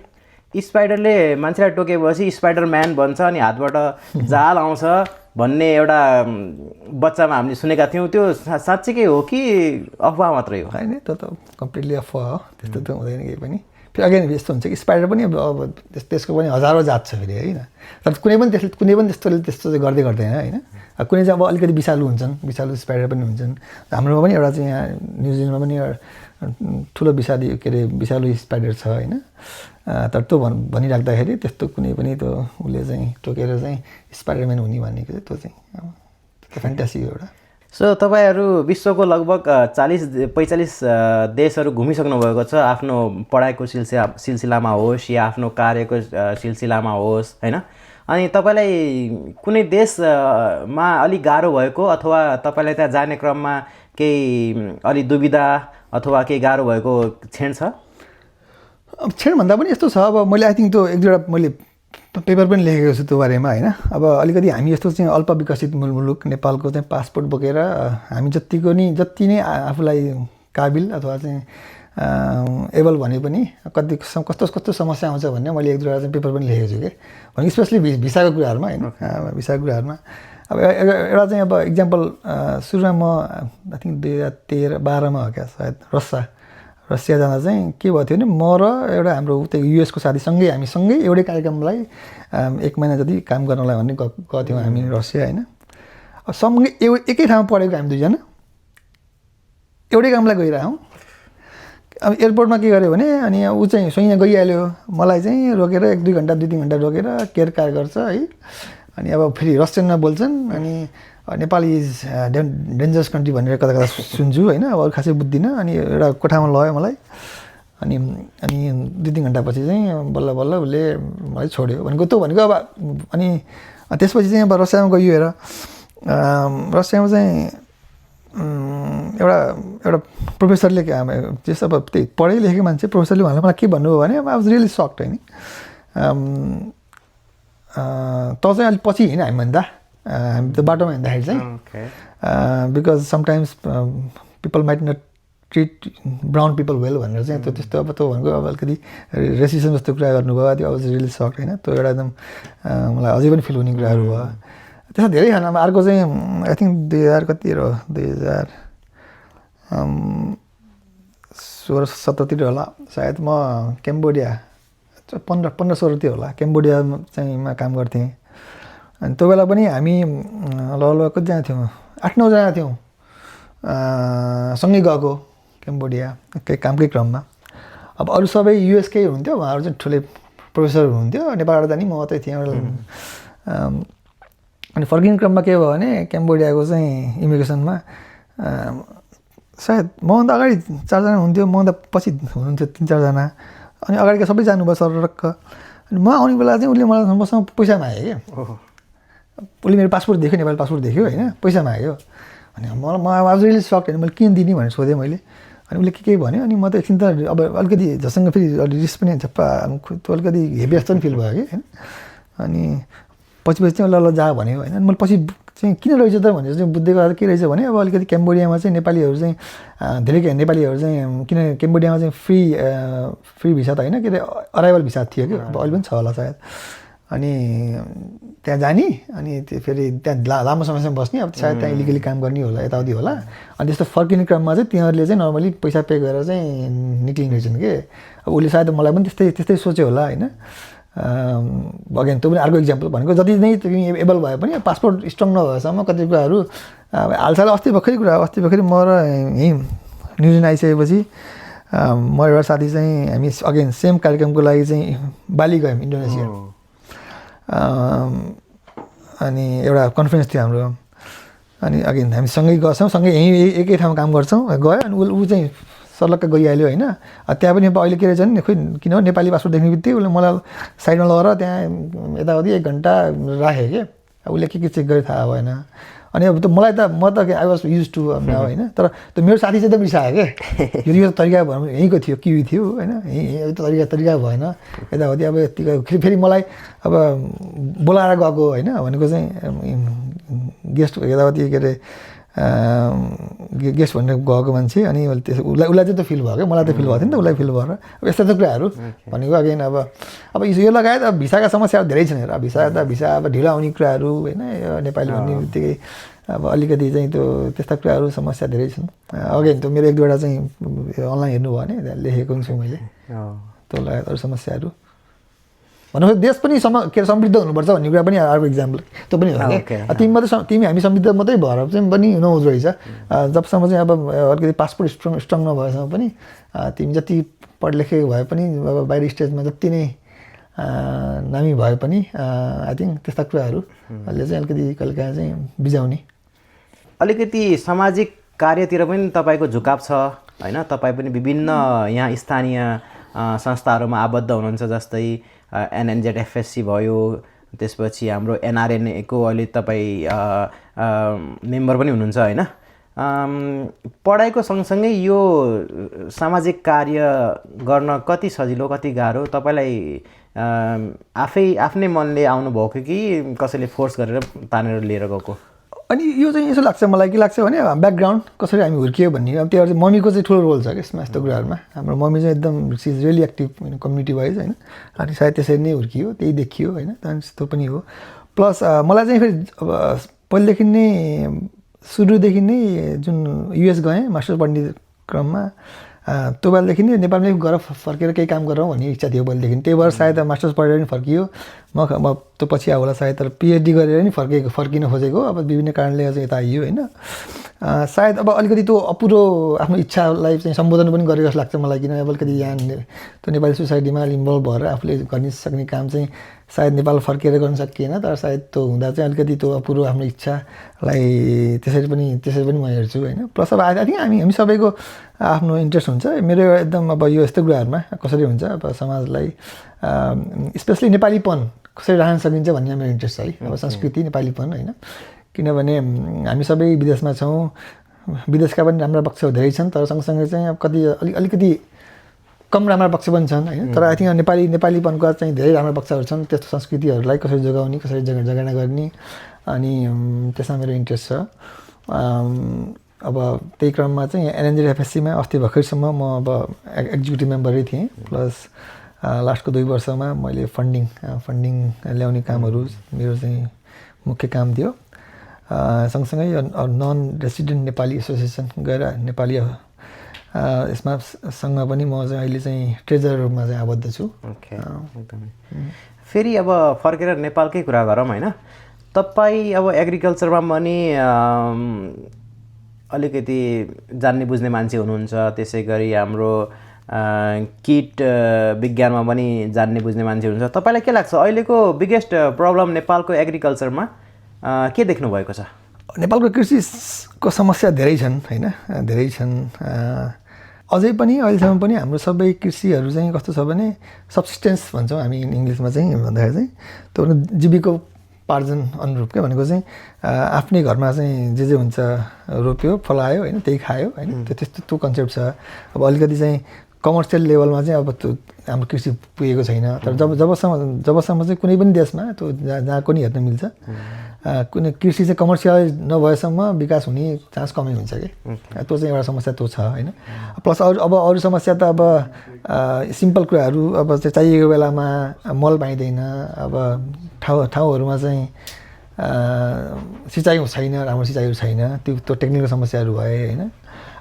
स्पाइडरले मान्छेलाई टोकेपछि स्पाइडर म्यान भन्छ अनि हातबाट जाल आउँछ भन्ने एउटा बच्चामा हामीले सुनेका थियौँ त्यो साँच्चीकै हो कि अफवाह मात्रै हो? होइन त्यो त कम्प्लिटली अफवाह हो त्यस्तो त हुँदैन केही पनि फेरि अगेन यस्तो हुन्छ कि स्पाइडर पनि अब त्यसको पनि हजारौँ जात छ फेरि होइन तर कुनै पनि त्यस्तोले त्यस्तो चाहिँ गर्दै गर्दैन होइन कुनै चाहिँ अब अलिकति विषालु हुन्छन् विषालु स्पाइडर पनि हुन्छन् हाम्रोमा पनि एउटा चाहिँ यहाँ न्युजिल्यान्डमा पनि ठुलो विषालु स्पाइडर छ होइन तर त्यो भनिराख्दाखेरि त्यस्तो कुनै पनि त्यो उसले चाहिँ टोकेर चाहिँ स्पाइडरम्यान हुने भनेको चाहिँ त्यो चाहिँ त्यो फ्यान्टासी हो एउटा सो तपाईँहरू विश्वको लगभग 40-45 देशहरू घुमिसक्नु भएको छ आफ्नो पढाइको सिलसिलामा होस् या आफ्नो कार्यको सिलसिलामा होस् होइन अनि तपाईँलाई कुनै देशमा अलिक गाह्रो भएको अथवा तपाईँलाई त्यहाँ जाने क्रममा केही अलि दुविधा अथवा केही गाह्रो भएको क्षण छ अब क्षण भन्दा पनि यस्तो छ अब मैले आई थिङ्क त्यो एक दुईवटा मैले पेपर पनि लेखेको छु त्यो बारेमा होइन अब अलिकति हामी यस्तो चाहिँ अल्प विकसित मुलुक नेपालको चाहिँ पासपोर्ट बोकेर हामी जति नै आफूलाई काबिल अथवा चाहिँ एबल भने पनि कस्तो समस्या आउँछ भन्ने मैले एक दुईवटा चाहिँ पेपर पनि लेखेको छु कि भने स्पेसली भिसाको कुराहरूमा होइन भिसाको कुराहरूमा अब एउटा चाहिँ अब इक्जाम्पल सुरुमा म आई थिङ्क 2013-12मा हो क्या सायद रसिया जाँदा चाहिँ के भएको थियो भने म र एउटा हाम्रो त्यो युएसको साथीसँगै हामी सँगै एउटै कार्यक्रमलाई 1 महिना जति काम गर्नलाई भन्ने गएको थियौँ हामी रसिया होइन अब सँगै एकै ठाउँमा पढेको हामी दुईजना एउटै कामलाई गइरहेछौँ अब एयरपोर्टमा के गर्यो भने अनि ऊ चाहिँ यहाँ गइहाल्यो मलाई चाहिँ रोकेर 1-2 घन्टा 2-3 घन्टा रोकेर केयर गर्छ है अनि अब फेरि रसियनमा बोल्छन् अनि नेपाल इज डेन्जरस कन्ट्री भनेर कता कता सुन्छु होइन अब खासै बुझ्दिनँ अनि एउटा कोठामा लग्यो मलाई अनि 2-3 घन्टापछि चाहिँ बल्ल बल्ल उसले मलाई छोड्यो भनेको अब अनि त्यसपछि चाहिँ अब रसियामा गइयो हेर रसियामा चाहिँ एउटा प्रोफेसरले त्यस अब त्यही पढै लेखेको मान्छे प्रोफेसरले मलाई के भन्नुभयो भने अब आई वाज रियली सक्ड होइन त चाहिँ अलिक पछि होइन हामीभन्दा हामी त्यो बाटोमा हिँड्दाखेरि चाहिँ because sometimes people might not treat brown people well भनेर चाहिँ त्यो त्यस्तो अब त्यो भनेको अब अलिकति रेसिजम जस्तो कुरा गर्नुभयो त्यो अब रियली सक्ड होइन त्यो एउटा एकदम मलाई अझै पनि फिल हुने कुराहरू भयो त्यसमा धेरै खाना अर्को चाहिँ आई थिङ्क 2016-17तिर होला सायद म क्याम्बोडिया 15-16तिर होला क्याम्बोडिया चाहिँ काम गर्थेँ अनि त्यो बेला पनि हामी लगभग कतिजना थियौँ 8-9 जना थियौँ सँगै गएको क्याम्बोडिया कामकै क्रममा अब अरू सबै युएसकै हुनुहुन्थ्यो उहाँहरू चाहिँ ठुलै प्रोफेसर हुनुहुन्थ्यो नेपालबाट जाने म मात्रै थिएँ अनि फर्किने क्रममा के भयो भने क्याम्बोडियाको चाहिँ इमिग्रेसनमा सायद मभन्दा अगाडि 4 जना हुन्थ्यो मभन्दा पछि हुनुहुन्थ्यो 3-4 जना अनि अगाडिको सबै जानुभयो सररक्क अनि म आउने बेला चाहिँ उसले मलाई मसँग पैसा माग्यो क्या उसले मेरो पासपोर्ट देख्यो नेपाली पासपोर्ट देख्यो होइन पैसा माग्यो अनि म आज रियली सक्ड होइन मैले किन दिने भनेर सोधेँ मैले अनि उसले के भन्यो अनि म त एकछिन त अब अलिकति झसँग फेरि रिस पनि झप्पा त्यो अलिकति हेभी जस्तो पनि फिल भयो कि होइन अनि पछि चाहिँ ल जा भन्यो होइन अनि मैले पछि चाहिँ किन रहेछ त भनेर चाहिँ बुझ्दै गर्दा के रहेछ भने अब अलिकति क्याम्बोडियामा चाहिँ नेपालीहरू चाहिँ धेरै नेपालीहरू चाहिँ किन क्याम्बोडियामा चाहिँ फ्री भिसा त होइन के अरे अराइभल भिसा थियो कि अब अहिले पनि छ होला सायद अनि त्यहाँ जाने अनि त्यो फेरि त्यहाँ लामो समयसम्म बस्ने अब सायद त्यहाँ इलिगली काम गर्ने होला यताउति होला अनि त्यस्तो फर्किने क्रममा चाहिँ तिनीहरूले चाहिँ नर्मली पैसा पे गरेर चाहिँ निक्लिने रहेछन् कि अब उसले सायद मलाई पनि त्यस्तै सोच्यो होला होइन अगेन त्यो पनि अर्को इक्जाम्पल भनेको जति नै तिमी एबल भए पनि पासपोर्ट स्ट्रङ नभएसम्म कति कुराहरू हालसाल अस्ति भर्खरै म र यहीँ न्युजिल्यान्ड आइसकेपछि म एउटा साथी चाहिँ हामी अगेन सेम कार्यक्रमको लागि चाहिँ बाली गयौँ इन्डोनेसिया अनि एउटा कन्फरेन्स थियो हाम्रो अनि अगेन हामी सँगै गर्छौँ सँगै यहीँ एकै ठाउँमा काम गर्छौँ गयो अनि ऊ चाहिँ सर्लक्क गइहाल्यो होइन त्यहाँ पनि अब अहिले के रहेछ भने खोइ किन नेपाली पासपोर्ट देख्ने बित्तिकै उसले मलाई साइडमा लगेर त्यहाँ यताउति 1 घन्टा राखेँ कि उसले के चेक गरे थाहा भएन अनि अब म त आई वाज युज टु होइन तर त्यो मेरो साथी चाहिँ एकदम रिसायो क्या यो तरिका भनौँ यहीँको थियो किवी थियो होइन यही तरिका भएन यताउति अब यतिको फेरि मलाई अब बोलाएर गएको होइन भनेको चाहिँ गेस्ट यताउति के अरे गेस्ट भनेर गएको मान्छे अनि उसलाई चाहिँ त्यो फिल भयो क्या मलाई त फिल भएको थियो नि त उसलाई फिल भएर अब यस्तो कुराहरू भनेको अगेन अब यो लगायत अब भिसाका समस्याहरू धेरै छन् हेर भिसा अब ढिलो आउने कुराहरू होइन नेपाली भन्ने बित्तिकै अब अलिकति चाहिँ त्यो त्यस्ता कुराहरू समस्या धेरै छन् अगेन त्यो मेरो 1-2वटा चाहिँ अनलाइन हेर्नु भयो भने लेखेको छु मैले त्यो लगायत अरू समस्याहरू भन्नु देश पनि समृद्ध हुनुपर्छ भन्ने कुरा पनि अर्को इक्जाम्पल त्यो पनि हो क्या तिमी हामी समृद्ध मात्रै भएर चाहिँ पनि नहुँदो रहेछ जबसम्म चाहिँ अब अलिकति पासपोर्ट स्ट्रङ नभएसम्म पनि तिमी जति पढलेखेको भए पनि अब बाहिर स्टेजमा जति नै नामी भए पनि आई थिङ्क त्यस्ता कुराहरूले चाहिँ अलिकति कहिलेकाहीँ चाहिँ बिजाउने अलिकति सामाजिक कार्यतिर पनि तपाईँको झुकाव छ होइन तपाईँ पनि विभिन्न यहाँ स्थानीय संस्थाहरूमा आबद्ध हुनुहुन्छ जस्तै एनएनजेडएफएससी भयो त्यसपछि हाम्रो एनआरएनएको अहिले तपाईँ मेम्बर पनि हुनुहुन्छ होइन पढाइको सँगसँगै यो सामाजिक कार्य गर्न कति सजिलो कति गाह्रो तपाईँलाई आफ्नै मनले आउनुभएको कि कसैले फोर्स गरेर तानेर लिएर गएको अनि यो चाहिँ यसो लाग्छ मलाई के लाग्छ भने ब्याकग्राउन्ड कसरी हामी हुर्कियो भन्ने अब त्यो चाहिँ मम्मीको चाहिँ ठुलो रोल छ कि यसमा यस्तो कुराहरूमा हाम्रो मम्मी चाहिँ एकदम सी इज रियली एक्टिभ होइन कम्युनिटी वाइज होइन अनि सायद त्यसरी नै हुर्कियो त्यही देखियो होइन त्यस्तो पनि हो प्लस मलाई चाहिँ फेरि अब पहिलेदेखि नै सुरुदेखि नै जुन युएस गएँ मास्टर्स पढ्ने क्रममा त्यो बेलादेखि नै नेपालमै गएर फर्केर केही काम गरौँ भन्ने इच्छा थियो पहिलेदेखि त्यही भएर सायद मास्टर्स पढेर नि फर्कियो म त्यो पछि होला सायद तर पिएचडी गरेर नि फर्किन खोजेको अब विभिन्न कारणले चाहिँ यता आइयो होइन सायद अब अलिकति त्यो अपुरो आफ्नो इच्छालाई चाहिँ सम्बोधन पनि गरेको जस्तो लाग्छ मलाई किनभने अब अलिकति यहाँ त्यो नेपाली सोसाइटीमा इन्भल्भ भएर आफूले गर्न सक्ने काम चाहिँ सायद नेपाल फर्केर गर्न सकिएन तर सायद त्यो हुँदा चाहिँ अलिकति त्यो अपुरो आफ्नो इच्छालाई त्यसरी पनि म हेर्छु होइन प्लस अब आई थिङ्क हामी सबैको आफ्नो इन्ट्रेस्ट हुन्छ मेरो एकदम अब यो यस्तो कुराहरूमा कसरी हुन्छ अब समाजलाई स्पेसली नेपालीपन कसरी राख्न सकिन्छ भन्ने मेरो इन्ट्रेस्ट छ है अब संस्कृति नेपालीपन होइन किनभने हामी सबै विदेशमा छौँ विदेशका पनि राम्रा पक्षहरू धेरै छन् तर सँगसँगै चाहिँ अब कति अलिकति कम राम्रा पक्ष पनि छन् होइन तर आई थिङ्क नेपालीपनको चाहिँ धेरै राम्रा पक्षहरू छन् त्यस्तो संस्कृतिहरूलाई कसरी जोगाउने कसरी जगेर्ना गर्ने अनि त्यसमा मेरो इन्ट्रेस्ट छ अब त्यही क्रममा चाहिँ एनएनजेडएफएससीमा अस्ति भर्खरसम्म म अब एक्जिक्युटिभ मेम्बरै थिएँ प्लस लास्टको 2 वर्षमा मैले फन्डिङ ल्याउने कामहरू मेरो चाहिँ मुख्य काम थियो सँगसँगै नन रेसिडेन्ट नेपाली एसोसिएसन गएर नेपाली यसमा सँग पनि म चाहिँ अहिले चाहिँ ट्रेजरर रूपमा चाहिँ आबद्ध छु फेरि अब फर्केर नेपालकै कुरा गरौँ होइन तपाईँ अब एग्रिकल्चरमा पनि अलिकति जान्ने बुझ्ने मान्छे हुनुहुन्छ त्यसै गरी हाम्रो किट विज्ञानमा पनि जान्ने बुझ्ने मान्छे हुनुहुन्छ तपाईँलाई के लाग्छ अहिलेको बिगेस्ट प्रब्लम नेपालको एग्रिकल्चरमा के देख्नु भएको छ नेपालको कृषिको समस्या धेरै छन् होइन धेरै छन् अझै पनि अहिलेसम्म पनि हाम्रो सबै कृषिहरू चाहिँ कस्तो छ भने सब्सिस्टेन्स भन्छौँ हामी इङ्ग्लिसमा चाहिँ भन्दाखेरि चाहिँ त्यो जीविकोपार्जन अनुरूप के भनेको चाहिँ आफ्नै घरमा चाहिँ जे हुन्छ रोप्यो फलायो होइन त्यही खायो होइन त्यो कन्सेप्ट छ अब अलिकति चाहिँ कमर्सियल लेभलमा चाहिँ अब त्यो हाम्रो कृषि पुगेको छैन तर जबसम्म चाहिँ कुनै पनि देशमा त्यो जहाँ पनि हेर्न मिल्छ कुनै कृषि चाहिँ कमर्सियलाइज नभएसम्म विकास हुने चान्स कमै हुन्छ कि त्यो चाहिँ एउटा समस्या त्यो छ होइन प्लस अरू समस्या त अब सिम्पल कुराहरू अब चाहिँ चाहिएको बेलामा मल पाइँदैन अब ठाउँहरूमा चाहिँ सिँचाइ छैन राम्रो सिँचाइहरू छैन त्यो टेक्निकल समस्याहरू भए होइन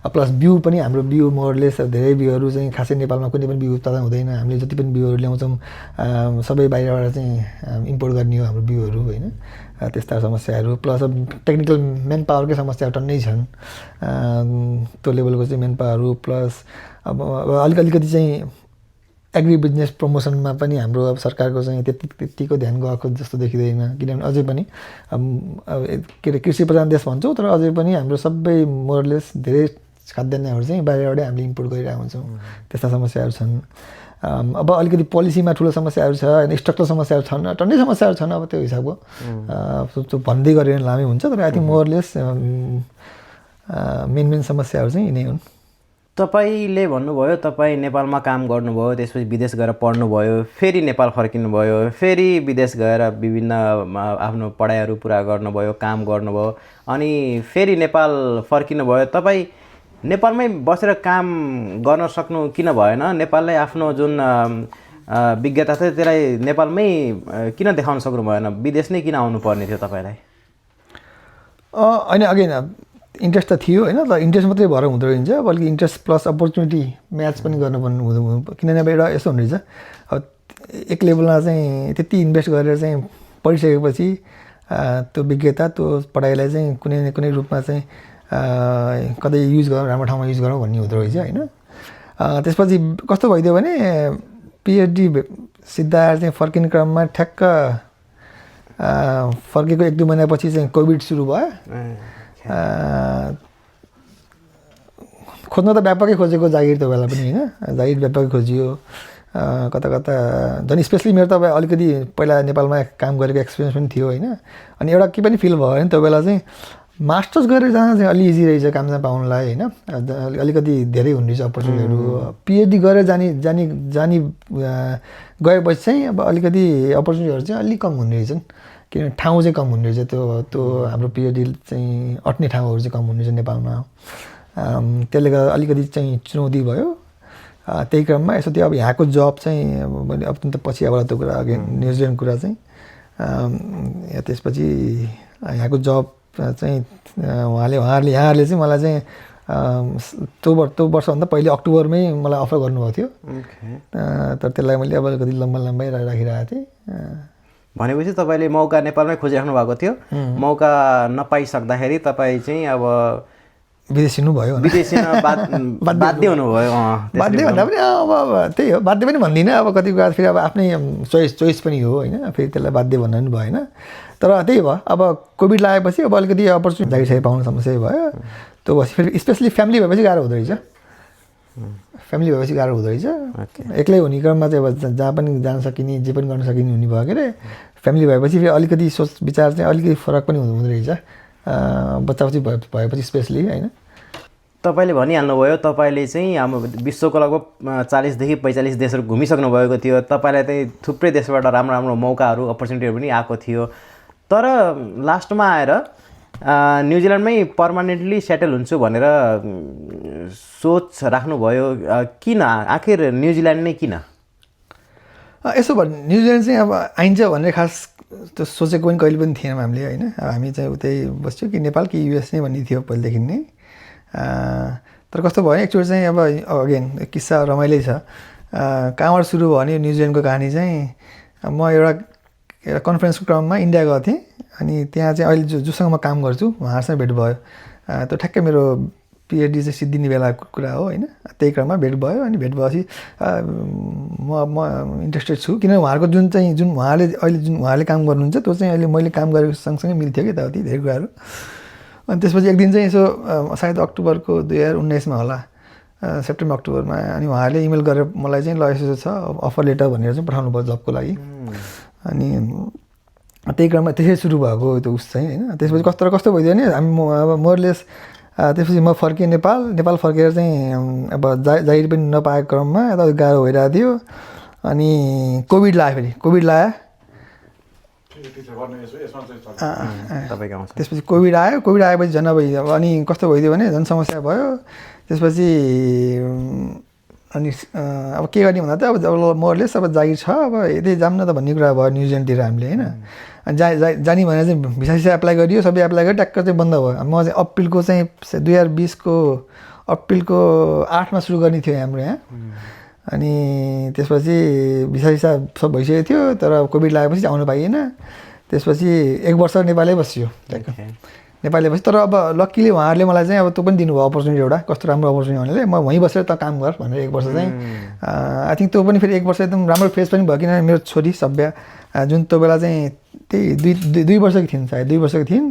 प्लस बिउ पनि हाम्रो बिउ मोरलेस धेरै बिउहरू चाहिँ खासै नेपालमा कुनै पनि बिउ उत्पादन हुँदैन हामीले जति पनि बिउहरू ल्याउँछौँ सबै बाहिरबाट चाहिँ इम्पोर्ट गर्ने हो हाम्रो बिउहरू होइन त्यस्ता समस्याहरू प्लस अब टेक्निकल मेन पावरकै समस्याहरू टन्नै छन् त्यो लेभलको चाहिँ मेन पावरहरू प्लस अब अलिकति चाहिँ एग्री बिजनेस प्रमोसनमा पनि हाम्रो अब सरकारको चाहिँ त्यतिको ध्यान गएको जस्तो देखिँदैन किनभने अझै पनि के अरे कृषि प्रधान देश भन्छौँ तर अझै पनि हाम्रो सबै मोरलेस धेरै खाद्यान्नहरू चाहिँ बाहिरबाटै हामीले इम्पोर्ट गरिरहेको हुन्छौँ त्यस्ता समस्याहरू छन् अब अलिकति पोलिसीमा ठुलो समस्याहरू छ होइन स्ट्रक्चरल समस्याहरू छन् टन्नै समस्याहरू छन् अब त्यो हिसाबको त्यो भन्दै गरेर लामै हुन्छ तर आई थिङ्क मोरलेस मेन समस्याहरू चाहिँ यिनै हुन् तपाईँले भन्नुभयो तपाईँ नेपालमा काम गर्नुभयो त्यसपछि विदेश गएर पढ्नुभयो फेरि नेपाल फर्किनुभयो फेरि विदेश गएर विभिन्न आफ्नो पढाइहरू पुरा गर्नुभयो काम गर्नुभयो अनि फेरि नेपाल फर्किनुभयो तपाईँ नेपालमै बसेर काम गर्न सक्नु किन भएन नेपाललाई आफ्नो जुन विज्ञता थियो त्यसलाई नेपालमै किन देखाउन सक्नु भएन विदेश नै किन आउनु पर्ने थियो तपाईँलाई होइन अगेन इन्ट्रेस्ट त थियो होइन, तर इन्ट्रेस्ट मात्रै भएर हुँदो रहेछ, बल्कि इन्ट्रेस्ट प्लस अपर्च्युनिटी म्याच पनि गर्नुपर्ने हुँदो, किनभने अब एउटा यस्तो हुने रहेछ, अब एक लेभलमा चाहिँ त्यति इन्भेस्ट गरेर चाहिँ पढिसकेपछि त्यो विज्ञता त्यो पढाइलाई चाहिँ कुनै न कुनै रूपमा चाहिँ कतै युज गरौँ, राम्रो ठाउँमा युज गरौँ भन्ने हुँदो रहेछ होइन। त्यसपछि कस्तो भइदियो भने पिएचडी सिद्धाएर चाहिँ फर्किने क्रममा ठ्याक्क फर्केको 1-2 महिनापछि चाहिँ कोभिड सुरु भयो। खोज्न त व्यापकै खोजेको जागिर त्यो बेला पनि होइन, जागिर व्यापकै खोजियो कता कता, झन् स्पेसली मेरो त अब अलिकति पहिला नेपालमा काम गरेको एक्सपिरियन्स पनि थियो होइन। अनि एउटा के पनि फिल भयो भने त्यो बेला चाहिँ मास्टर्स गरेर जान चाहिँ अलि इजी रहेछ काम पाउनलाई होइन, अलिकति धेरै हुने रहेछ अपर्च्युनिटीहरू। पिएचडी गरेर जानी गएपछि चाहिँ अब अलिकति अपर्च्युनिटीहरू चाहिँ अलिक कम हुने रहेछन्, किनभने ठाउँ चाहिँ कम हुने रहेछ, त्यो हाम्रो पिएचडी चाहिँ अट्ने ठाउँहरू चाहिँ कम हुने रहेछ नेपालमा। त्यसले गर्दा अलिकति चाहिँ चुनौती भयो। त्यही क्रममा यसो त्यो अब यहाँको जब चाहिँ मैले अत्यन्त पछि अब त्यो कुरा अघि न्युजिल्यान्ड कुरा चाहिँ त्यसपछि यहाँको जब चाहिँ यहाँहरूले चाहिँ मलाई चाहिँ त्यो वर्षभन्दा पहिले अक्टोबरमै मलाई अफर गर्नुभएको थियो, तर त्यसलाई मैले अब अलिकति लम्बाइ राखिरहेको थिएँ। भनेपछि तपाईँले मौका नेपालमै खोजिराख्नु भएको थियो, मौका नपाइसक्दाखेरि तपाईँ चाहिँ अब विदेशी हुनुभयो, बाध्य हुनुभयो। बाध्य भन्दा पनि अब त्यही हो, बाध्य पनि भन्दिनँ, अब कति कुरा फेरि अब आफ्नै चोइस पनि हो होइन, फेरि त्यसलाई बाध्य भन्नु पनि भएन। तर त्यही भयो, अब कोभिड लागेपछि अब अलिकति अपर्च्युनिटी जागिरसके पाउनु समस्या भयो। त्यो भएपछि फेरि स्पेसली फ्यामिली भएपछि गाह्रो हुँदो रहेछ, फ्यामिली भएपछि गाह्रो हुँदो रहेछ। एक्लै हुने क्रममा चाहिँ अब जहाँ पनि जान सकिने जे पनि गर्न सकिने हुने भयो के अरे, फ्यामिली भएपछि फेरि अलिकति सोच विचार चाहिँ अलिकति फरक पनि हुँदो रहेछ, बच्चापछि भएपछि स्पेसली होइन। तपाईँले भनिहाल्नुभयो तपाईँले चाहिँ हाम्रो विश्वको लगभग 40देखि 45 देशहरू घुमिसक्नु भएको थियो, तपाईँलाई चाहिँ थुप्रै देशबाट राम्रो राम्रो मौकाहरू अपर्च्युनिटीहरू पनि आएको थियो, तर लास्टमा आएर न्युजिल्यान्डमै पर्मानेन्टली सेटल हुन्छु भनेर सोच राख्नुभयो, किन आखिर न्युजिल्यान्ड नै किन? यसो भयो, न्युजिल्यान्ड चाहिँ अब आइन्छ भनेर खास त्यो सोचेको पनि कहिले पनि थिएनौँ हामीले होइन। हामी चाहिँ उतै बस्थ्यौँ कि नेपाल कि युएस नै भन्ने थियो पहिलेदेखि नै। तर कस्तो भयो एकचोटि चाहिँ अब अगेन किस्सा रमाइलो छ, कहाँबाट सुरु भयो भने न्युजिल्यान्डको कहानी चाहिँ म एउटा कन्फरेन्सको क्रममा इन्डिया गएको थिएँ, अनि त्यहाँ चाहिँ अहिले जोसँग म काम गर्छु उहाँहरूसँग भेट भयो। त्यो ठ्याक्कै मेरो पिएचडी चाहिँ सिद्धिने बेलाको कुरा हो होइन। त्यही क्रममा भेट भयो, अनि भेट भएपछि म इन्ट्रेस्टेड छु, किनभने उहाँहरूको जुन उहाँले काम गर्नुहुन्छ त्यो चाहिँ अहिले मैले काम गरेको सँगसँगै मिल्थ्यो कि यताउति धेरै कुराहरू। अनि त्यसपछि एक दिन चाहिँ यसो सायद अक्टोबरको 2019मा होला, सेप्टेम्बर अक्टोबरमा, अनि उहाँहरूले इमेल गरेर मलाई चाहिँ ल यसो छ अफर लेटर भनेर चाहिँ पठाउनु भयो जबको लागि। अनि त्यही क्रममा त्यसै सुरु भएको त्यो उस चाहिँ होइन। त्यसपछि कस्तो भइदियो भने हामी अब मोरलेस त्यसपछि म फर्केँ नेपाल फर्केर चाहिँ अब जागिर पनि नपाएको क्रममा यता गाह्रो भइरहेको थियो। अनि कोभिड त्यसपछि कोभिड आएपछि झन् अब अनि कस्तो भइदियो भने झन् समस्या भयो। त्यसपछि अनि अब के गर्ने भन्दा त अब मोरलेस अब जागिर छ, अब यतै जाऊँ न त भन्ने कुरा भयो न्युजिल्यान्डतिर हामीले होइन। अनि जाने भनेर चाहिँ भिसा एप्लाई गरियो, सबै एप्लाई गरेर ट्याक्क चाहिँ बन्द भयो। म चाहिँ अप्रिलको चाहिँ 2020को अप्रिलको 8मा सुरु गर्ने थियो हाम्रो यहाँ। अनि त्यसपछि भिसा सब भइसकेको थियो, तर कोभिड लागेपछि आउनु पाइएन। त्यसपछि 1 वर्ष नेपालै बसियो ट्याक्क, नेपालले बस्यो। तर अब लक्कीले उहाँहरूले मलाई चाहिँ अब त्यो पनि दिनुभयो अपर्च्युनिटी, एउटा कस्तो राम्रो अपर्च्युनिटी भनेर म वहीँ बसेर त काम गर भनेर 1 वर्ष चाहिँ आई थिङ्क त्यो पनि फेरि 1 वर्ष एकदम राम्रो फेज पनि भयो, किनभने मेरो छोरी सभ्य जुन त्यो बेला चाहिँ त्यही 2 वर्षकी थिइन्, सायद 2 वर्षकी थिइन्।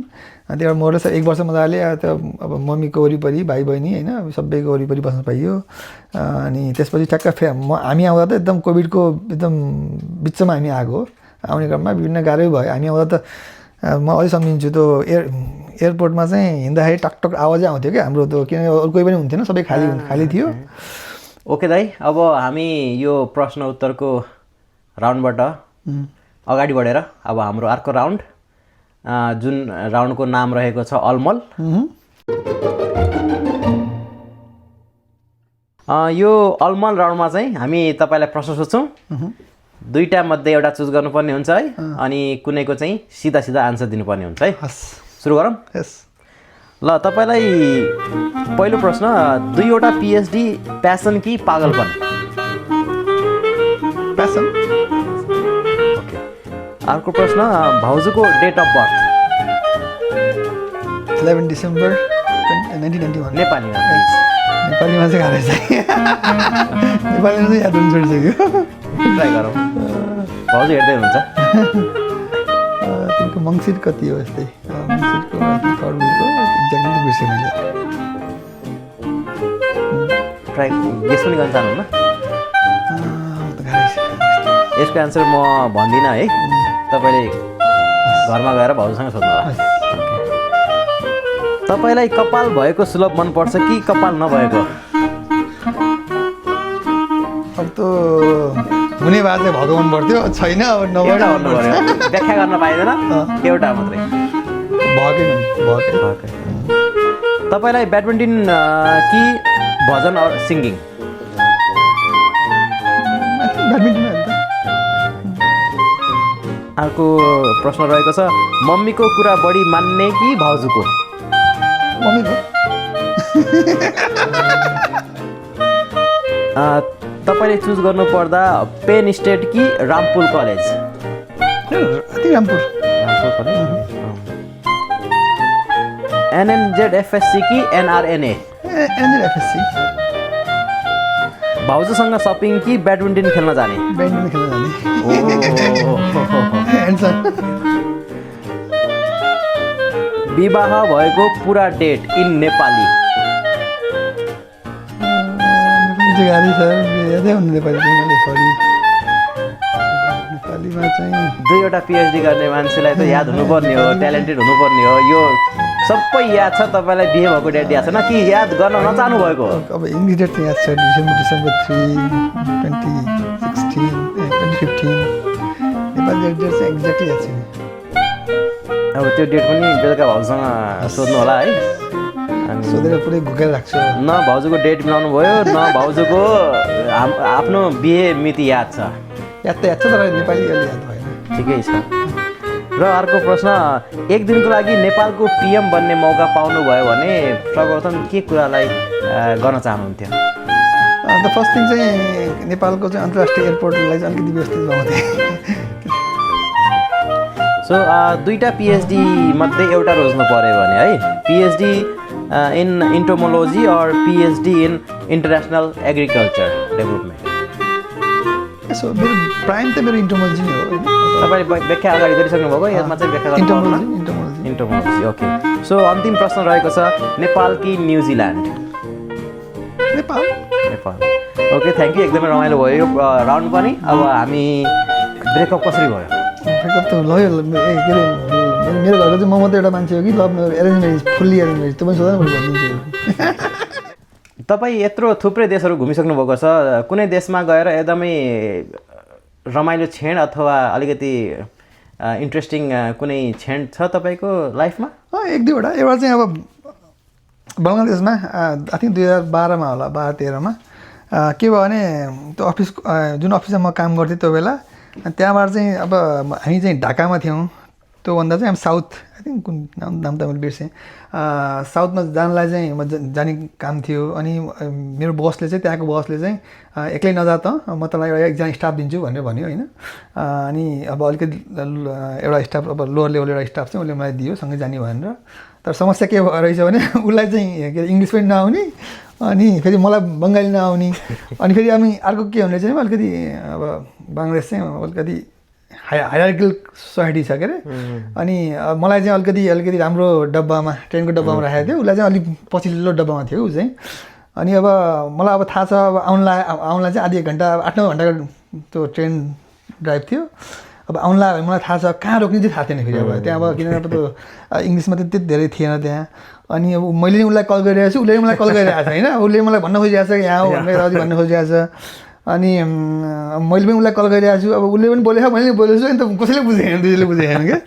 अनि त्यहाँबाट मोरले 1 वर्ष मजाले त्यो अब मम्मीको वरिपरि भाइ बहिनी होइन सबैको वरिपरि बस्न पाइयो। अनि त्यसपछि ठ्याक्क हामी आउँदा त एकदम कोभिडको एकदम बिचमा हामी आएको, आउने क्रममा विभिन्न गाह्रै भयो। हामी आउँदा त म अझै सम्झिन्छु त्यो एयरपोर्टमा चाहिँ हिँड्दाखेरि टकटक आवाजै आउँथ्यो क्या हाम्रो, त्यो किनभने अरू कोही पनि हुन्थेन, सबै खाली थियो। ओके दाइ, अब हामी यो प्रश्न उत्तरको राउन्डबाट अगाडि बढेर अब हाम्रो अर्को राउन्ड, जुन राउन्डको नाम रहेको छ अलमल। यो अलमल राउन्डमा चाहिँ हामी तपाईँलाई प्रश्न सोध्छौँ, 2टा मध्ये एउटा चुज गर्नुपर्ने हुन्छ है, अनि कुनैको चाहिँ सिधा आन्सर दिनुपर्ने हुन्छ है। सुरु गरौँ। ल तपाईँलाई पहिलो प्रश्न 2वटा पिएचडी प्यासन कि पागलपन? प्यासन। ओके। अर्को प्रश्न भाउजूको डेट अफ बर्थ? 11 डिसेम्बर 1991। नेपालीमा नेपालीमा चाहिँ गाह्रो छ नेपालीमा चाहिँ याद हुनु छोडिसक्यो। ट्राई गरौँ। भाउजू हेर्दै हुनुहुन्छ? तिनको मङ्सिर कति हो यस्तै मङ्सिरको थर्ड विकको एक्ज्याक्टली बिर्सेँ मैले। ट्राई गेस पनि गर्न चाहनुहुन्न? यसको एन्सर म भन्दिनँ है, तपाईँले घरमा गएर भाउजूसँग सोध्नु होला। तपाईँलाई कपाल भएको सुलभ मनपर्छ कि कपाल नभएको? अब त हुने भए चाहिँ भएको मन पर्थ्यो, छैन अब नभएर एउटा भन्नु पऱ्यो, व्याख्या गर्न पाइँदैन, एउटा मात्रै भएकै। तपाईँलाई ब्याडमिन्टन कि भजन अर सिङ्गिङ? ब्याडमिन्टन। अर्को प्रश्न रहेको छ मम्मीको कुरा बढी मान्ने कि भाउजूको? मम्मीको। तपाईँले चुज गर्नु पर्दा पेन स्टेट कि Rampur college? Rampur college. NNZFSC कि NRNA? NNZFSC। भाउजूसँग सपिङ कि ब्याडमिन्टन खेल्न जाने? ब्याडमिन्टन खेल्न जाने। विवाह भएको पुरा डेट इन नेपाली? गाह्रै छ, यादै हुनु नेपाली चाहिँ मैले, सरी। नेपालीमा चाहिँ 2वटा पिएचडी गर्ने मान्छेलाई त याद हुनुपर्ने हो, ट्यालेन्टेड हुनुपर्ने हो। यो सबै याद छ, तपाईँलाई बिहे भएको डेट याद छैन कि याद गर्न नचाहनु भएको? अब इङ्ग्लिस डेट चाहिँ याद छ, डिसेम्बर 3, 2015। नेपाली डेट चाहिँ एक्ज्याक्टली याद छैन। अब त्यो डेट पनि बेलुका भाउजूसँग सोध्नु होला है। सोधेर पुरै घुकेर राख्छु। न भाउजूको डेट मिलाउनु भयो, न भाउजूको आफ्नो बिहे मिति याद छ। याद त याद छ, तर नेपाली अलि याद भएन। ठिकै छ। र अर्को प्रश्न, एक दिनको लागि नेपालको पिएम बन्ने मौका पाउनुभयो भने सर्वप्रथम के कुरालाई गर्न चाहनुहुन्थ्यो? द फर्स्ट थिङ चाहिँ नेपालको चाहिँ अन्तर्राष्ट्रिय एयरपोर्टलाई चाहिँ अलिकति व्यवस्थित बनाउँथे। सो 2टा पिएचडी मध्ये एउटा रोज्नु पऱ्यो भने है, पिएचडी इन इन्टोमोलोजी और PhD in international agriculture development? यसो मेरो प्राइम त मेरो इन्टोमोलोजी नै हो। तपाईँले व्याख्या अगाडि गरिसक्नु भएको, यसमा चाहिँ व्याख्या गर्नु? इन्टोमोलोजी। ओके। सो अन्तिम प्रश्न रहेको छ नेपाल कि New Zealand? Nepal. Okay, thank you, एकदमै रमाइलो भयो यो राउन्ड पनि। अब हामी ब्रेकअप कसरी भयो? ब्रेकअप त लयो, के अरे मेरो घरको चाहिँ म मात्रै एउटा मान्छे हो कि love arrange marriage, fully arrange marriage, त्यो पनि सोध्दा मैले भनिदिन्छु। तपाईँ यत्रो थुप्रै देशहरू घुमिसक्नु भएको छ, कुनै देशमा गएर एकदमै रमाइलो क्षण अथवा अलिकति इन्ट्रेस्टिङ कुनै क्षण छ तपाईँको लाइफमा? 1-2वटा। एउटा चाहिँ अब बङ्गलादेशमा आई थिङ्क 2012मा होला, 12-13मा के भयो भने त्यो अफिस जुन अफिसमा म काम गर्थेँ त्यो बेला, त्यहाँबाट चाहिँ अब हामी चाहिँ ढाकामा थियौँ। त्योभन्दा चाहिँ हामी साउथ, आई थिङ्क कुन नाम त मैले बिर्सेँ, साउथमा जानलाई चाहिँ म जाने काम थियो। अनि मेरो बसले चाहिँ, त्यहाँको बसले चाहिँ एक्लै नजा त, म तँलाई एकजना स्टाफ दिन्छु भनेर भन्यो होइन। अनि अब अलिकति एउटा स्टाफ, अब लोवर लेभल एउटा स्टाफ चाहिँ उसले मलाई दियो सँगै जाने भनेर। तर समस्या के रहेछ भने उसलाई चाहिँ के अरे इङ्ग्लिस पनि नआउने, अनि फेरि मलाई बङ्गाली नआउने, अनि फेरि हामी अर्को के हुने चाहिँ अलिकति अब बङ्गलादेश चाहिँ अलिकति हायरार्किकल सोसाइटी छ के अरे। अनि मलाई चाहिँ अलिकति राम्रो डब्बामा, ट्रेनको डब्बामा राखेको थियो, उसलाई चाहिँ अलिक पछिल्लो डब्बामा थियो ऊ चाहिँ। अनि अब मलाई अब थाहा छ, अब आउनलाई चाहिँ आधी 1 घन्टा 8-9 घन्टाको त्यो ट्रेन ड्राइभ थियो। अब आउनलाई मलाई थाहा छ, कहाँ रोक्ने चाहिँ थाहा थिएन फेरि। अब त्यहाँ अब किनभने अब त्यो इङ्ग्लिसमा त त्यति धेरै थिएन त्यहाँ। अनि अब मैले नि उसलाई कल गरिरहेको छु, उसले मलाई कल गरिरहेको छ होइन, उसले मलाई भन्न खोजिरहेको छ यहाँ हो भनेर अझै भन्न खोजिरहेको छ। अनि मैले पनि उसलाई कल गरिरहेको छु, अब उसले पनि बोलेको मैले पनि बोलेको छु, अनि त कसैले बुझेन, दुईले बुझेन क्या।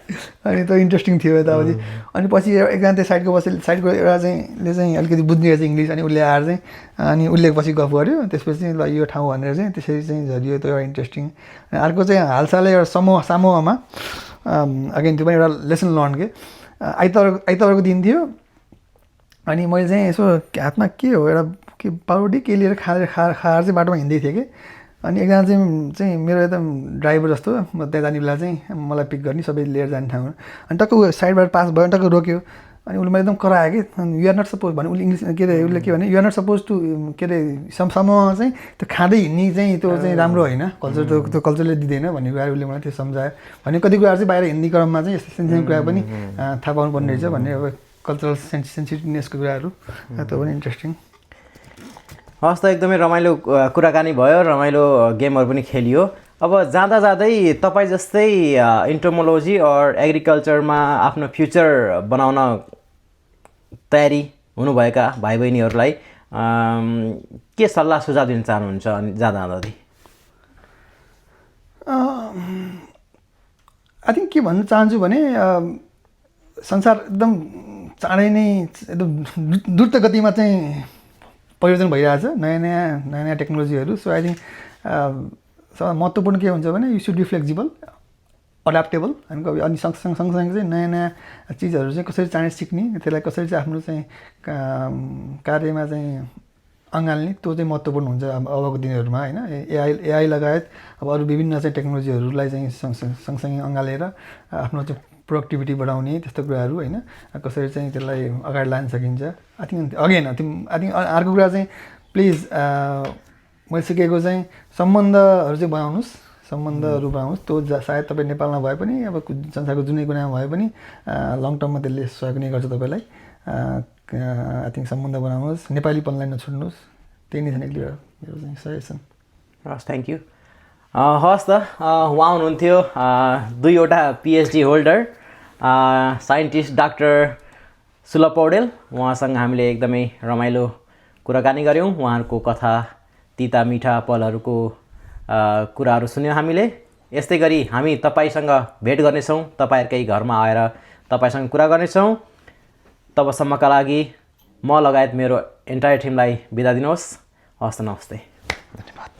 अनि त्यो इन्ट्रेस्टिङ थियो यताउति। अनि पछि एकजना त्यो साइडको एउटा चाहिँले चाहिँ अलिकति बुझ्ने रहेछ इङ्ग्लिस, अनि उसले आएर चाहिँ अनि उसले पछि गफ गर्यो, त्यसपछि ल यो ठाउँ भनेर चाहिँ त्यसरी चाहिँ झरियो, त्यो एउटा इन्ट्रेस्टिङ। अनि अर्को चाहिँ हालसालै एउटा सामोआमा अगेन त्यो पनि एउटा लेसन लर्न के, आइतबारको दिन थियो। अनि मैले चाहिँ यसो हातमा के हो एउटा के पाउरोटी के लिएर खाएर चाहिँ बाटोमा हिँड्दै थिएँ कि अनि एकजना चाहिँ मेरो एकदम ड्राइभर जस्तो म त्यहाँ जाने बेला चाहिँ मलाई पिक गर्ने सबै लिएर जाने ठाउँमा अनि टक्क ऊ साइडबाट पास भयो टक्क रोक्यो अनि उसले मलाई एकदम करायो कि युआर नट सपोज भने उसले इङ्ग्लिस के अरे उसले के भने युआर नट सपोज टु के अरे समूहमा चाहिँ त्यो खाँदै हिँड्ने चाहिँ त्यो चाहिँ राम्रो होइन कल्चर त्यो कल्चरले दिँदैन भन्ने कुरा उसले मलाई त्यो सम्झायो भने कति कुराहरू चाहिँ बाहिर हिँड्ने क्रममा चाहिँ यस्तो सानो कुरा पनि थाहा पाउनुपर्ने रहेछ भन्ने अब कल्चरल सेन्सिटिभनेसको कुराहरू त्यो पनि इन्ट्रेस्टिङ। हस् त एकदमै रमाइलो कुराकानी भयो, रमाइलो गेमहरू पनि खेलियो। अब जाँदा जाँदै तपाईँ जस्तै इन्टोमोलोजी और एग्रिकल्चरमा आफ्नो फ्युचर बनाउन तयारी हुनुभएका भाइ बहिनीहरूलाई के सल्लाह सुझाव दिन चाहनुहुन्छ अनि जाँदा जाँदै? आई थिङ्क के भन्न चाहन्छु भने संसार एकदम चाँडै नै एकदम द्रुत गतिमा चाहिँ परिवर्तन भइरहेछ, नयाँ नयाँ टेक्नोलोजीहरू। सो आई थिङ्क सबभन्दा महत्त्वपूर्ण के हुन्छ भने यु सुड बी फ्लेक्जिबल, अड्याप्टेबल अनि सँगसँगै चाहिँ नयाँ नयाँ चिजहरू चाहिँ कसरी चाँडै सिक्ने, त्यसलाई कसरी चाहिँ आफ्नो चाहिँ कार्यमा चाहिँ अँगाल्ने, त्यो चाहिँ महत्त्वपूर्ण हुन्छ अबको दिनहरूमा होइन। एआई लगायत अब अरू विभिन्न चाहिँ टेक्नोलोजीहरूलाई चाहिँ सँगसँगै अँगालेर आफ्नो चाहिँ प्रोडक्टिभिटी बढाउने त्यस्तो कुराहरू होइन, कसरी चाहिँ त्यसलाई अगाडि लान सकिन्छ। I think again I think अर्को कुरा चाहिँ प्लिज मैले सिकेको चाहिँ सम्बन्धहरू चाहिँ बनाउनुहोस्, सम्बन्धहरू बनाउनुहोस्। त्यो सायद तपाईँ नेपालमा भए पनि अब संसारको जुनै कुनामा भए पनि लङ टर्ममा त्यसले सहयोग नै गर्छ तपाईँलाई। आई थिङ्क सम्बन्ध बनाउनुहोस्, नेपालीपनलाई नछोड्नुहोस्, त्यही नै छ नि मेरो चाहिँ सजेसन। हस्, थ्याङ्क यू। हस् त, उहाँ हुनुहुन्थ्यो 2वटा पिएचडी होल्डर साइन्टिस्ट डाक्टर सुलभ पौडेल। उहाँसँग हामीले एकदमै रमाइलो कुराकानी गऱ्यौँ, उहाँहरूको कथा तिता मिठा पलहरूको कुराहरू सुन्यौँ हामीले। यस्तै गरी हामी तपाईँसँग भेट गर्नेछौँ, तपाईँहरूकै घरमा आएर तपाईँसँग कुरा गर्नेछौँ। तबसम्मका लागि म लगायत मेरो एन्टायर टिमलाई बिदा दिनुहोस्। हस् त, नमस्ते, धन्यवाद।